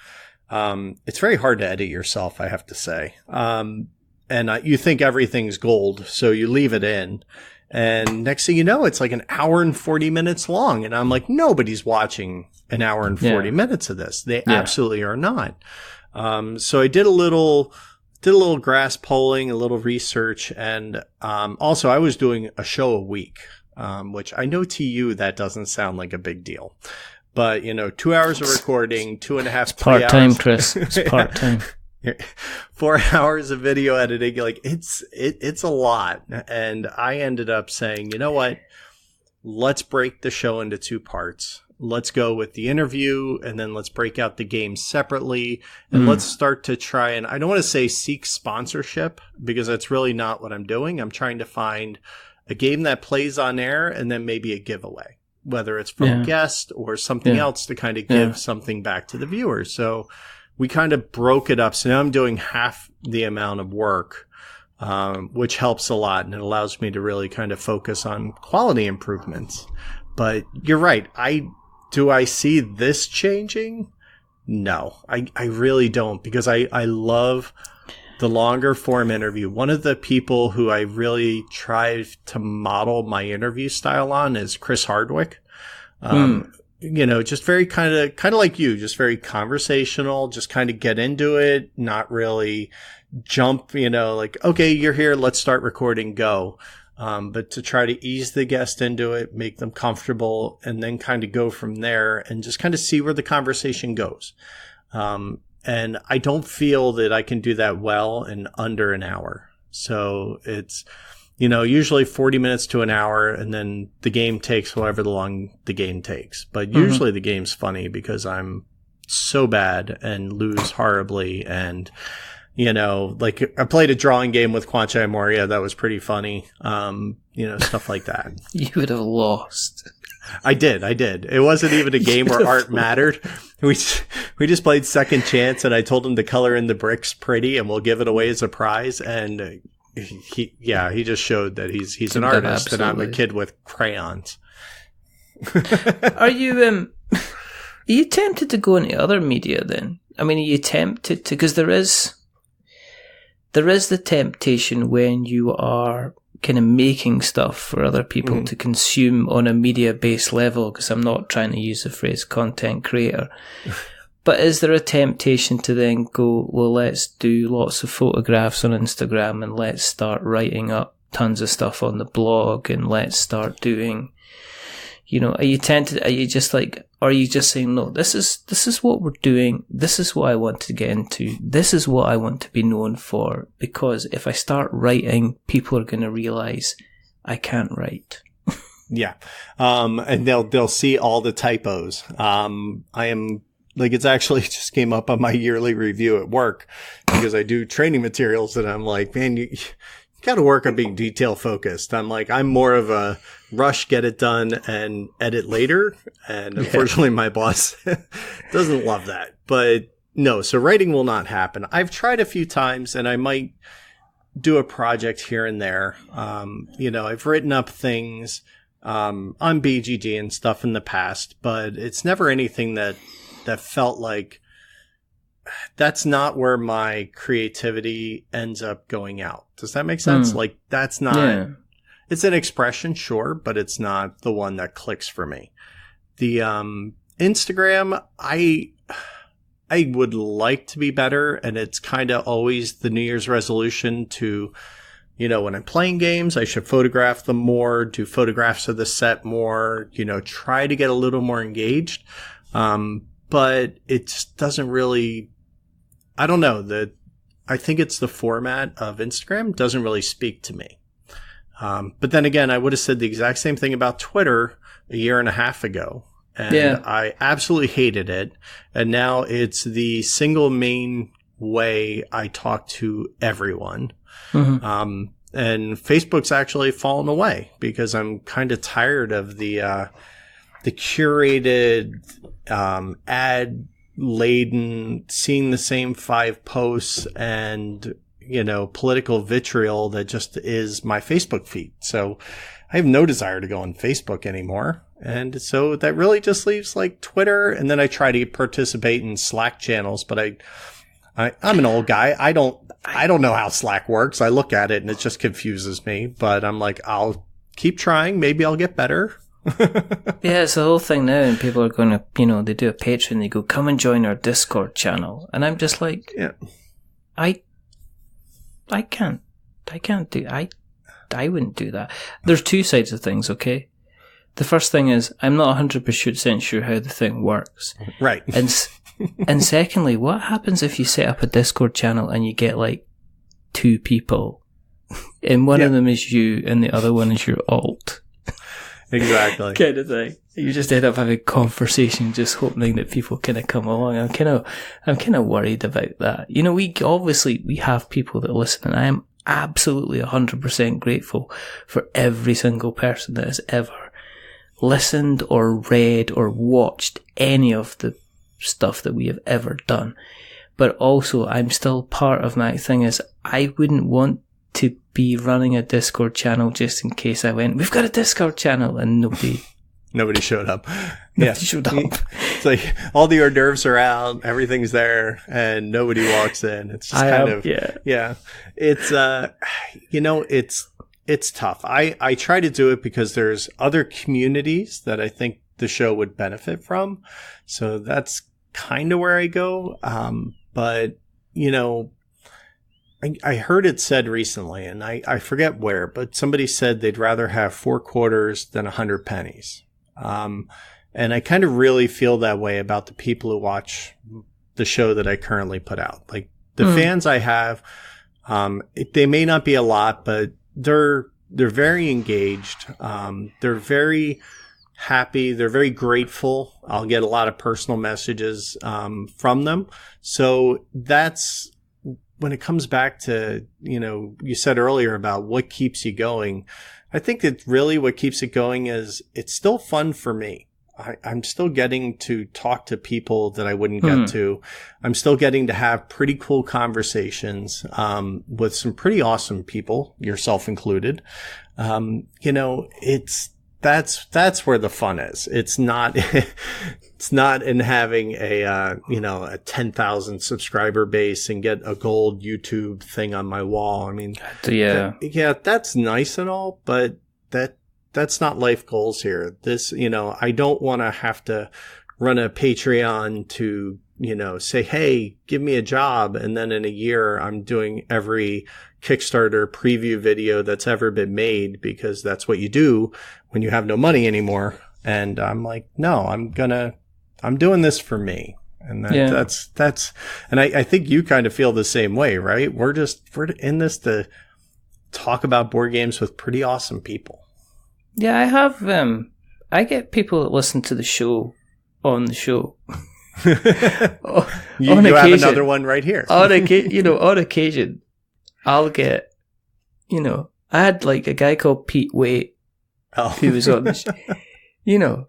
It's very hard to edit yourself, I have to say. And you think everything's gold, so you leave it in. And next thing you know, it's like an hour and 40 minutes long. And I'm like, nobody's watching an hour and 40 minutes of this. They absolutely are not. So I did a little grass polling, a little research. And, also I was doing a show a week, which I know to you, that doesn't sound like a big deal, but 2 hours of recording, 2.5 part-time, Chris. It's part-time. 4 hours of video editing, like it's a lot. And I ended up saying, you know what? Let's break the show into 2 parts. Let's go with the interview, and then let's break out the games separately, and let's start to try and, I don't want to say seek sponsorship, because that's really not what I'm doing. I'm trying to find a game that plays on air and then maybe a giveaway, whether it's from a guest or something else to kind of give something back to the viewers. So we kind of broke it up. So now I'm doing half the amount of work, which helps a lot, and it allows me to really kind of focus on quality improvements. But you're right. Do I see this changing? No, I really don't, because I love the longer form interview. One of the people who I really tried to model my interview style on is Chris Hardwick. just very kind of like you, just very conversational, just kind of get into it, not really jump, like, okay, you're here, let's start recording, go. But to try to ease the guest into it, make them comfortable, and then kind of go from there and just kind of see where the conversation goes. And I don't feel that I can do that well in under an hour. So it's, usually 40 minutes to an hour, and then the game takes however long the game takes. But usually the game's funny because I'm so bad and lose horribly. And, like I played a drawing game with Quancha Moria. That was pretty funny. Stuff like that. You would have lost. I did. It wasn't even a game where art mattered. We just played second chance, and I told him to color in the bricks pretty, and we'll give it away as a prize. And he just showed that he's an artist, and I'm a kid with crayons. Are you tempted to go into other media then? I mean, are you tempted to? Because there is the temptation when you are kind of making stuff for other people to consume on a media-based level, because I'm not trying to use the phrase content creator. But is there a temptation to then go, well, let's do lots of photographs on Instagram, and let's start writing up tons of stuff on the blog, and let's start doing, are you tempted, are you just saying, no, this is what we're doing, this is what I want to get into, this is what I want to be known for, because if I start writing, people are going to realize I can't write. Yeah. And they'll see all the typos. It's actually just came up on my yearly review at work, because I do training materials, and I'm like, man, you got to work on being detail focused. I'm like, I'm more of a rush, get it done, and edit later. And unfortunately, my boss doesn't love that. But no, so writing will not happen. I've tried a few times, and I might do a project here and there. I've written up things on BGG and stuff in the past, but it's never anything that felt like that's not where my creativity ends up going out. Does that make sense? Like, that's not, it's an expression, sure, but it's not the one that clicks for me. The Instagram, I would like to be better, and it's kind of always the New Year's resolution to, when I'm playing games, I should photograph them more, do photographs of the set more, try to get a little more engaged. But it just doesn't really, I don't know, I think it's the format of Instagram doesn't really speak to me. But then again, I would have said the exact same thing about Twitter a year and a half ago. And I absolutely hated it. And now it's the single main way I talk to everyone. And Facebook's actually fallen away, because I'm kind of tired of the curated, ad laden, seeing the same 5 posts and, political vitriol that just is my Facebook feed. So I have no desire to go on Facebook anymore. And so that really just leaves like Twitter. And then I try to participate in Slack channels, but I'm an old guy. I don't know how Slack works. I look at it and it just confuses me, but I'm like, I'll keep trying. Maybe I'll get better. Yeah, it's the whole thing now, and people are going to, they do a Patreon, they go, come and join our Discord channel. And I'm just like, I can't do, I wouldn't do that. There's two sides of things, okay? The first thing is, I'm not 100% sure how the thing works. Right. And secondly, what happens if you set up a Discord channel and you get like 2 people, and one of them is you and the other one is your alt? Exactly. Kind of thing. You just end up having conversation, just hoping that people kind of come along. I'm kind of worried about that. We have people that listen, and I am absolutely 100% grateful for every single person that has ever listened or read or watched any of the stuff that we have ever done. But also, I'm still part of my thing is I wouldn't want to be running a Discord channel just in case I went, we've got a Discord channel, and nobody showed up. Nobody showed up. It's like all the hors d'oeuvres are out, everything's there, and nobody walks in. It's just It's it's tough. I try to do it because there's other communities that I think the show would benefit from. So that's kind of where I go. But, you know, I heard it said recently, and I forget where, but somebody said they'd rather have 4 quarters than 100 pennies. And I kind of really feel that way about the people who watch the show that I currently put out. Like the fans I have, they may not be a lot, but they're very engaged. They're very happy. They're very grateful. I'll get a lot of personal messages from them. So that's when it comes back to, you know, you said earlier about what keeps you going. I think that really what keeps it going is it's still fun for me. I'm still getting to talk to people that I wouldn't get to. I'm still getting to have pretty cool conversations with some pretty awesome people, yourself included. You know, that's where the fun is. It's not it's not in having a 10,000 subscriber base and get a gold YouTube thing on my wall. I mean, that's nice and all, but that's not life goals here. This, you know, I don't want to have to run a Patreon to, you know, say, hey, give me a job. And then in a year, I'm doing every Kickstarter preview video that's ever been made, because that's what you do when you have no money anymore. And I'm like, no, I'm doing this for me. And that's, and I think you kind of feel the same way, right? We're in this to talk about board games with pretty awesome people. Yeah, I have, I get people that listen to the show on the show. You have another one right here. On occasion, I'll get, you know, I had like a guy called Pete Waite who was on the show, you know,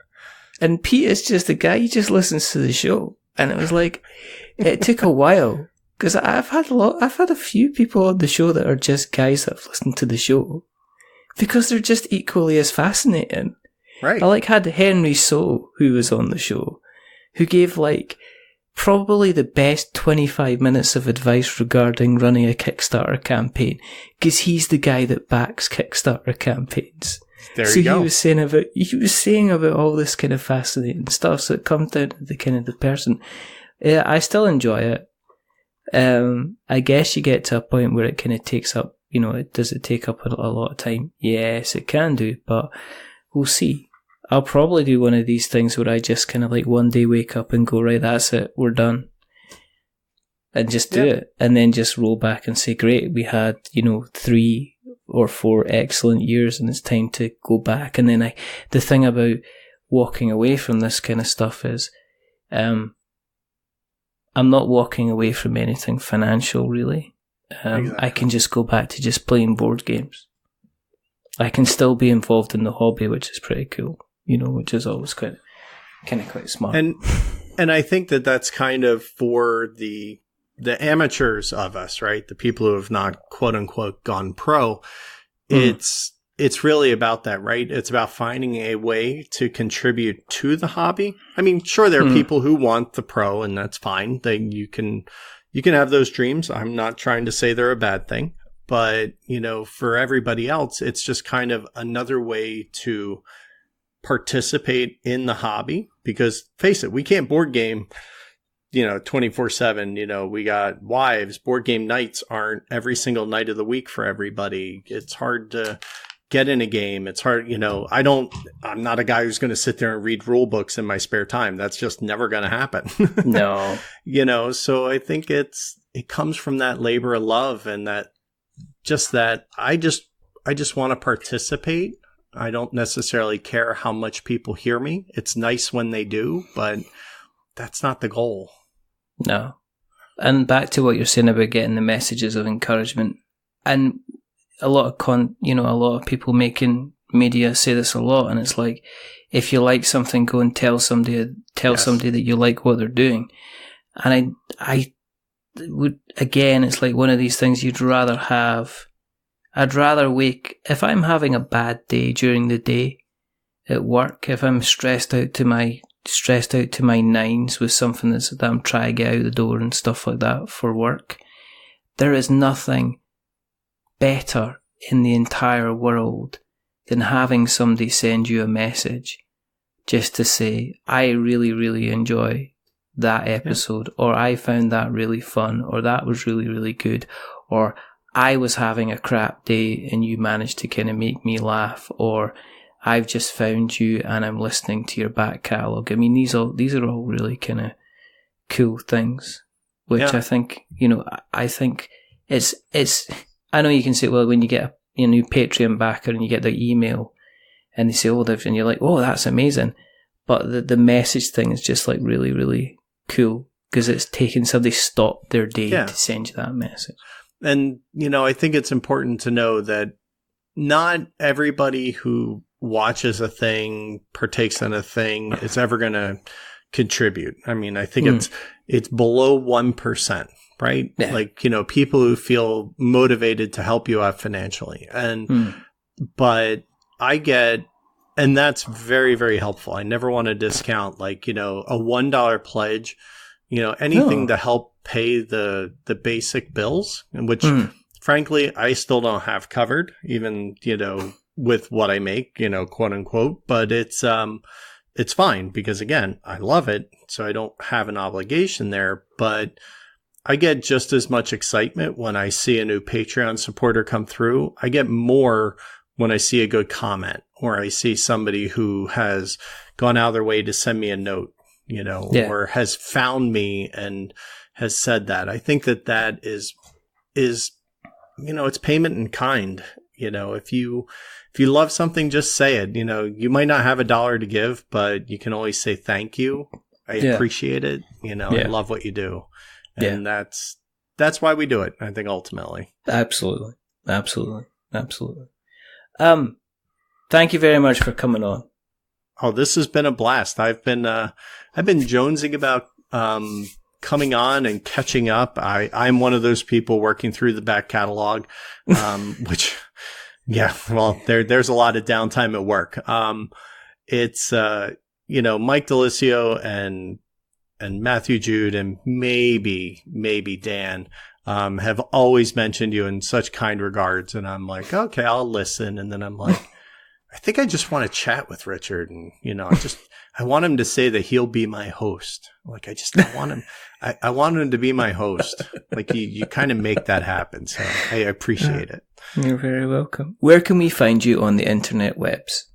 and Pete is just a guy, he just listens to the show. And it was like, it took a while, because I've had a few people on the show that are just guys that have listened to the show, because they're just equally as fascinating. Right. I had Henry So, who was on the show, who gave probably the best 25 minutes of advice regarding running a Kickstarter campaign, because he's the guy that backs Kickstarter campaigns. There you go. He was saying about all this kind of fascinating stuff. So it comes down to the kind of the person. Yeah, I still enjoy it. I guess you get to a point where it kind of takes up, you know, does it take up a lot of time? Yes, it can do, but we'll see. I'll probably do one of these things where I just kind of one day wake up and go, right, that's it, we're done. And just do it. And then just roll back and say, great, we had, 3 or 4 excellent years and it's time to go back. And then the thing about walking away from this kind of stuff is, I'm not walking away from anything financial, really. Exactly. I can just go back to just playing board games. I can still be involved in the hobby, which is pretty cool, which is always quite smart. And I think that's kind of for the amateurs of us, right? The people who have not quote unquote gone pro. It's really about that, right? It's about finding a way to contribute to the hobby. I mean, sure, there are people who want the pro, and that's fine. You can have those dreams. I'm not trying to say they're a bad thing, but for everybody else, it's just kind of another way to participate in the hobby. Because face it, we can't board game 24/7, we got wives. Board game nights aren't every single night of the week for everybody. It's hard to get in a game. It's hard, I'm not a guy who's going to sit there and read rule books in my spare time. That's just never going to happen. No. So I think it comes from that labor of love, and that I just want to participate. I don't necessarily care how much people hear me. It's nice when they do, but that's not the goal. No. And back to what you're saying about getting the messages of encouragement, and a lot of people making media say this a lot, and it's like, if you like something, go and tell somebody that you like what they're doing. And I would, again, it's like one of these things I'd rather if I'm having a bad day during the day at work, if I'm stressed out to my nines with something that I'm trying to get out the door and stuff like that for work, there is nothing better in the entire world than having somebody send you a message just to say, I really, really enjoy that episode, or I found that really fun, or that was really, really good, or I was having a crap day and you managed to kind of make me laugh, or I've just found you and I'm listening to your back catalogue. I mean, these are all really kind of cool things, which I think, I think it's, I know you can say, well, when you get a new Patreon backer and you get their email and they say, and you're like, oh, that's amazing. But the message thing is just like really, really cool because it's taken somebody stopped their day to send you that message. And, I think it's important to know that not everybody who watches a thing, partakes in a thing, is ever going to contribute. I mean, I think it's below 1%, right? Yeah. Like, people who feel motivated to help you out financially. But and that's very, very helpful. I never want to discount like, a $1 pledge, anything to help pay the basic bills, which frankly, I still don't have covered, even, with what I make, quote unquote, but it's fine because again, I love it. So I don't have an obligation there, but I get just as much excitement when I see a new Patreon supporter come through. I get more when I see a good comment or I see somebody who has gone out of their way to send me a note, or has found me and has said that. I think that is, it's payment in kind. If you love something, just say it. You might not have $1 to give, but you can always say thank you. I appreciate it. I love what you do. And that's why we do it, I think, ultimately. Absolutely. Thank you very much for coming on. Oh, this has been a blast. I've been jonesing about coming on and catching up. I'm one of those people working through the back catalog, which, there's a lot of downtime at work. It's Mike DeLisio and Matthew Jude and maybe Dan have always mentioned you in such kind regards, and I'm like, okay, I'll listen, and then I'm like, I think I just want to chat with Richard, and I want him to say that he'll be my host. Like I want him, I want him to be my host. Like you kind of make that happen, so I appreciate it. You're very welcome. Where can we find you on the internet webs?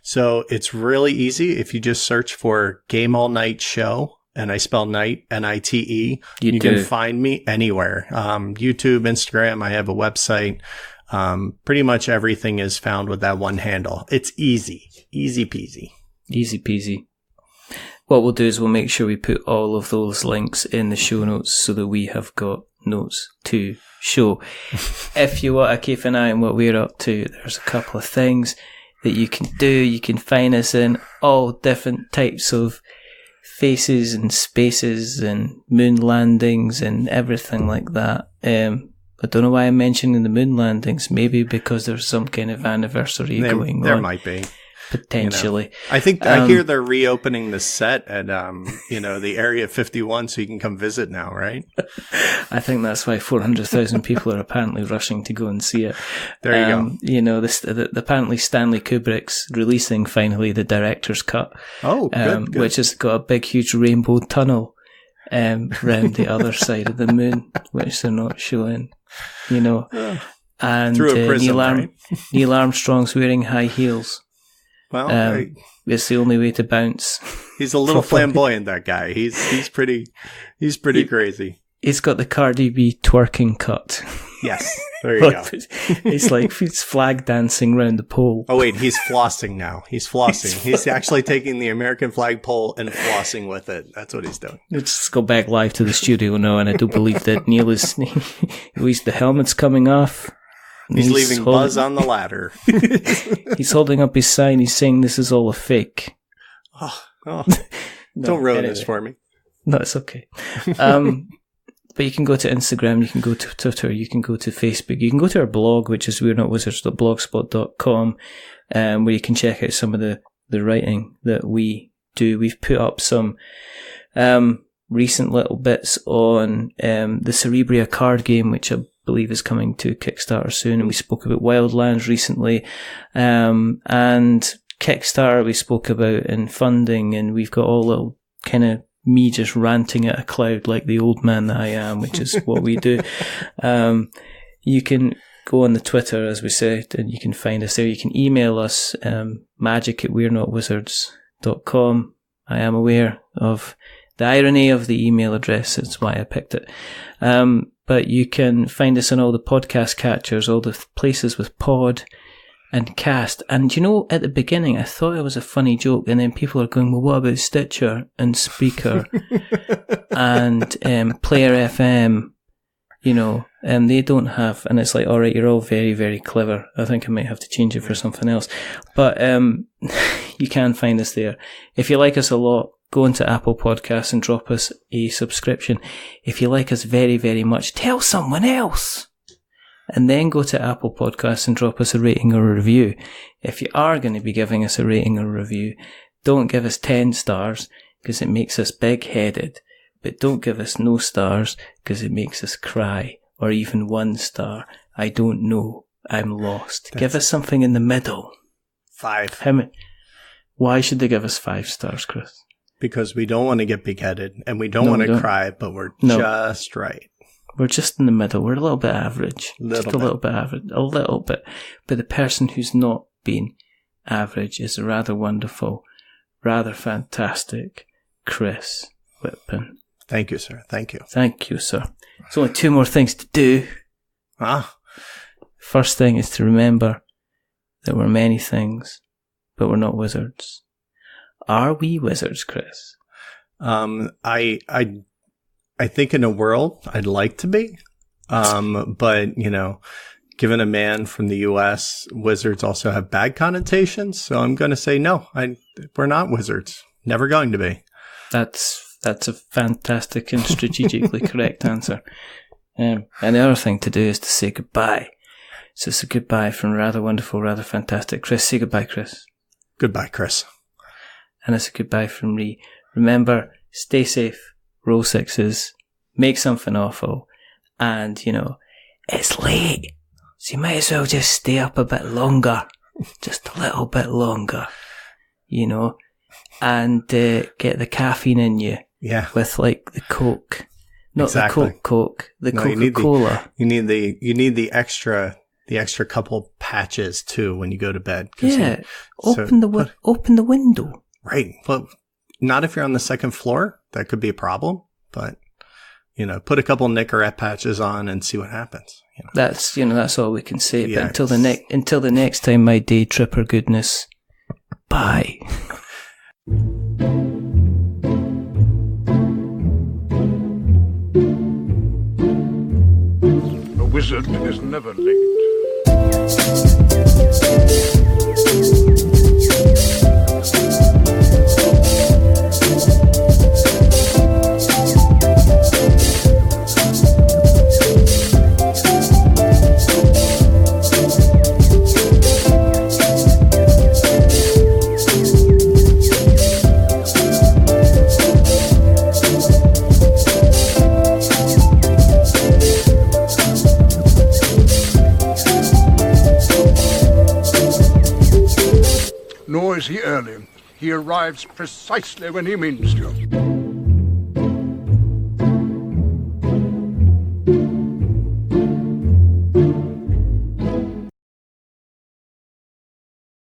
So it's really easy if you just search for Game All Nite Show. And I spell night, Nite. You can find me anywhere. YouTube, Instagram, I have a website. Pretty much everything is found with that one handle. It's easy. Easy peasy. Easy peasy. What we'll do is we'll make sure we put all of those links in the show notes so that we have got notes to show. If you want to keep an eye on what we're up to, there's a couple of things that you can do. You can find us in all different types of faces and spaces and moon landings and everything like that. I don't know why I'm mentioning the moon landings. Maybe because there's some kind of anniversary going on. There might be. Potentially. I think I hear they're reopening the set at the Area 51 so you can come visit now, right? I think that's why 400,000 people are apparently rushing to go and see it. There you go. Apparently Stanley Kubrick's releasing finally the director's cut. Oh, good. Which has got a big huge rainbow tunnel around the other side of the moon, which they're not showing, And through a prism, Neil Armstrong's wearing high heels. Well, it's the only way to bounce. He's a little flamboyant, that guy. He's pretty crazy. He's got the Cardi B twerking cut. Yes, there you go. It's like he's flag dancing around the pole. Oh wait, he's flossing now. He's flossing. He's actually taking the American flag pole and flossing with it. That's what he's doing. Let's just go back live to the studio now, and I do believe that Neil is. At least the helmet's coming off. He's leaving Buzz on the ladder. He's holding up his sign. He's saying this is all a fake. Oh. Don't ruin this for me. No, it's okay. But you can go to Instagram, you can go to Twitter, you can go to Facebook, you can go to our blog, which is we'renotwizards.blogspot.com, where you can check out some of the writing that we do. We've put up some recent little bits on the Cerebria card game, which I believe is coming to Kickstarter soon, and we spoke about Wildlands recently, and Kickstarter we spoke about and funding, and we've got all little kind of me just ranting at a cloud like the old man that I am, which is what we do. You can go on the Twitter, as we said, and you can find us there. You can email us, magic@we'renotwizards.com. I am aware of the irony of the email address. That's why I picked it. But you can find us on all the podcast catchers, all the places with pod and cast. And you know, at the beginning, I thought it was a funny joke, and then people are going, well, what about Stitcher and Spreaker and Player FM? You know, they don't have, and it's like, all right, you're all very, very clever. I think I might have to change it for something else. But you can find us there. If you like us a lot, go into Apple Podcasts and drop us a subscription. If you like us very, very much, tell someone else. And then go to Apple Podcasts and drop us a rating or a review. If you are going to be giving us a rating or a review, don't give us 10 stars because it makes us big-headed. But don't give us no stars because it makes us cry. Or even 1 star. I don't know. I'm lost. Give us something in the middle. 5. Why should they give us 5 stars, Chris? Because we don't want to get big-headed and we don't want to cry, but we're just right. We're just in the middle. We're a little bit average. A little bit average. A little bit. But the person who's not been average is rather wonderful, rather fantastic, Chris Whitpan. Thank you, sir. Thank you. Thank you, sir. There's only 2 more things to do. First thing is to remember that we're many things, but we're not wizards. Are we wizards, Chris? I think in a world I'd like to be, but you know, given a man from the U.S., wizards also have bad connotations. So I'm going to say no. We're not wizards. Never going to be. That's a fantastic and strategically correct answer. And the other thing to do is to say goodbye. So it's a goodbye from rather wonderful, rather fantastic Chris. Say goodbye, Chris. Goodbye, Chris. And it's a goodbye from Ree. Remember, stay safe, roll 6s, make something awful, and, you know, it's late, so you might as well just stay up a bit longer. Just a little bit longer, you know, and get the caffeine in you. Yeah. With, like, the Coke. Not exactly. the Coke, the Coca-Cola. You need the extra couple patches too when you go to bed. Yeah. Open the window. Right. Well, not if you're on the second floor. That could be a problem. But, you know, put a couple Nicorette patches on and see what happens. You know. That's all we can say. Yeah, but until the next time, my day tripper goodness. Bye. A wizard is never late. Nor is he early. He arrives precisely when he means to.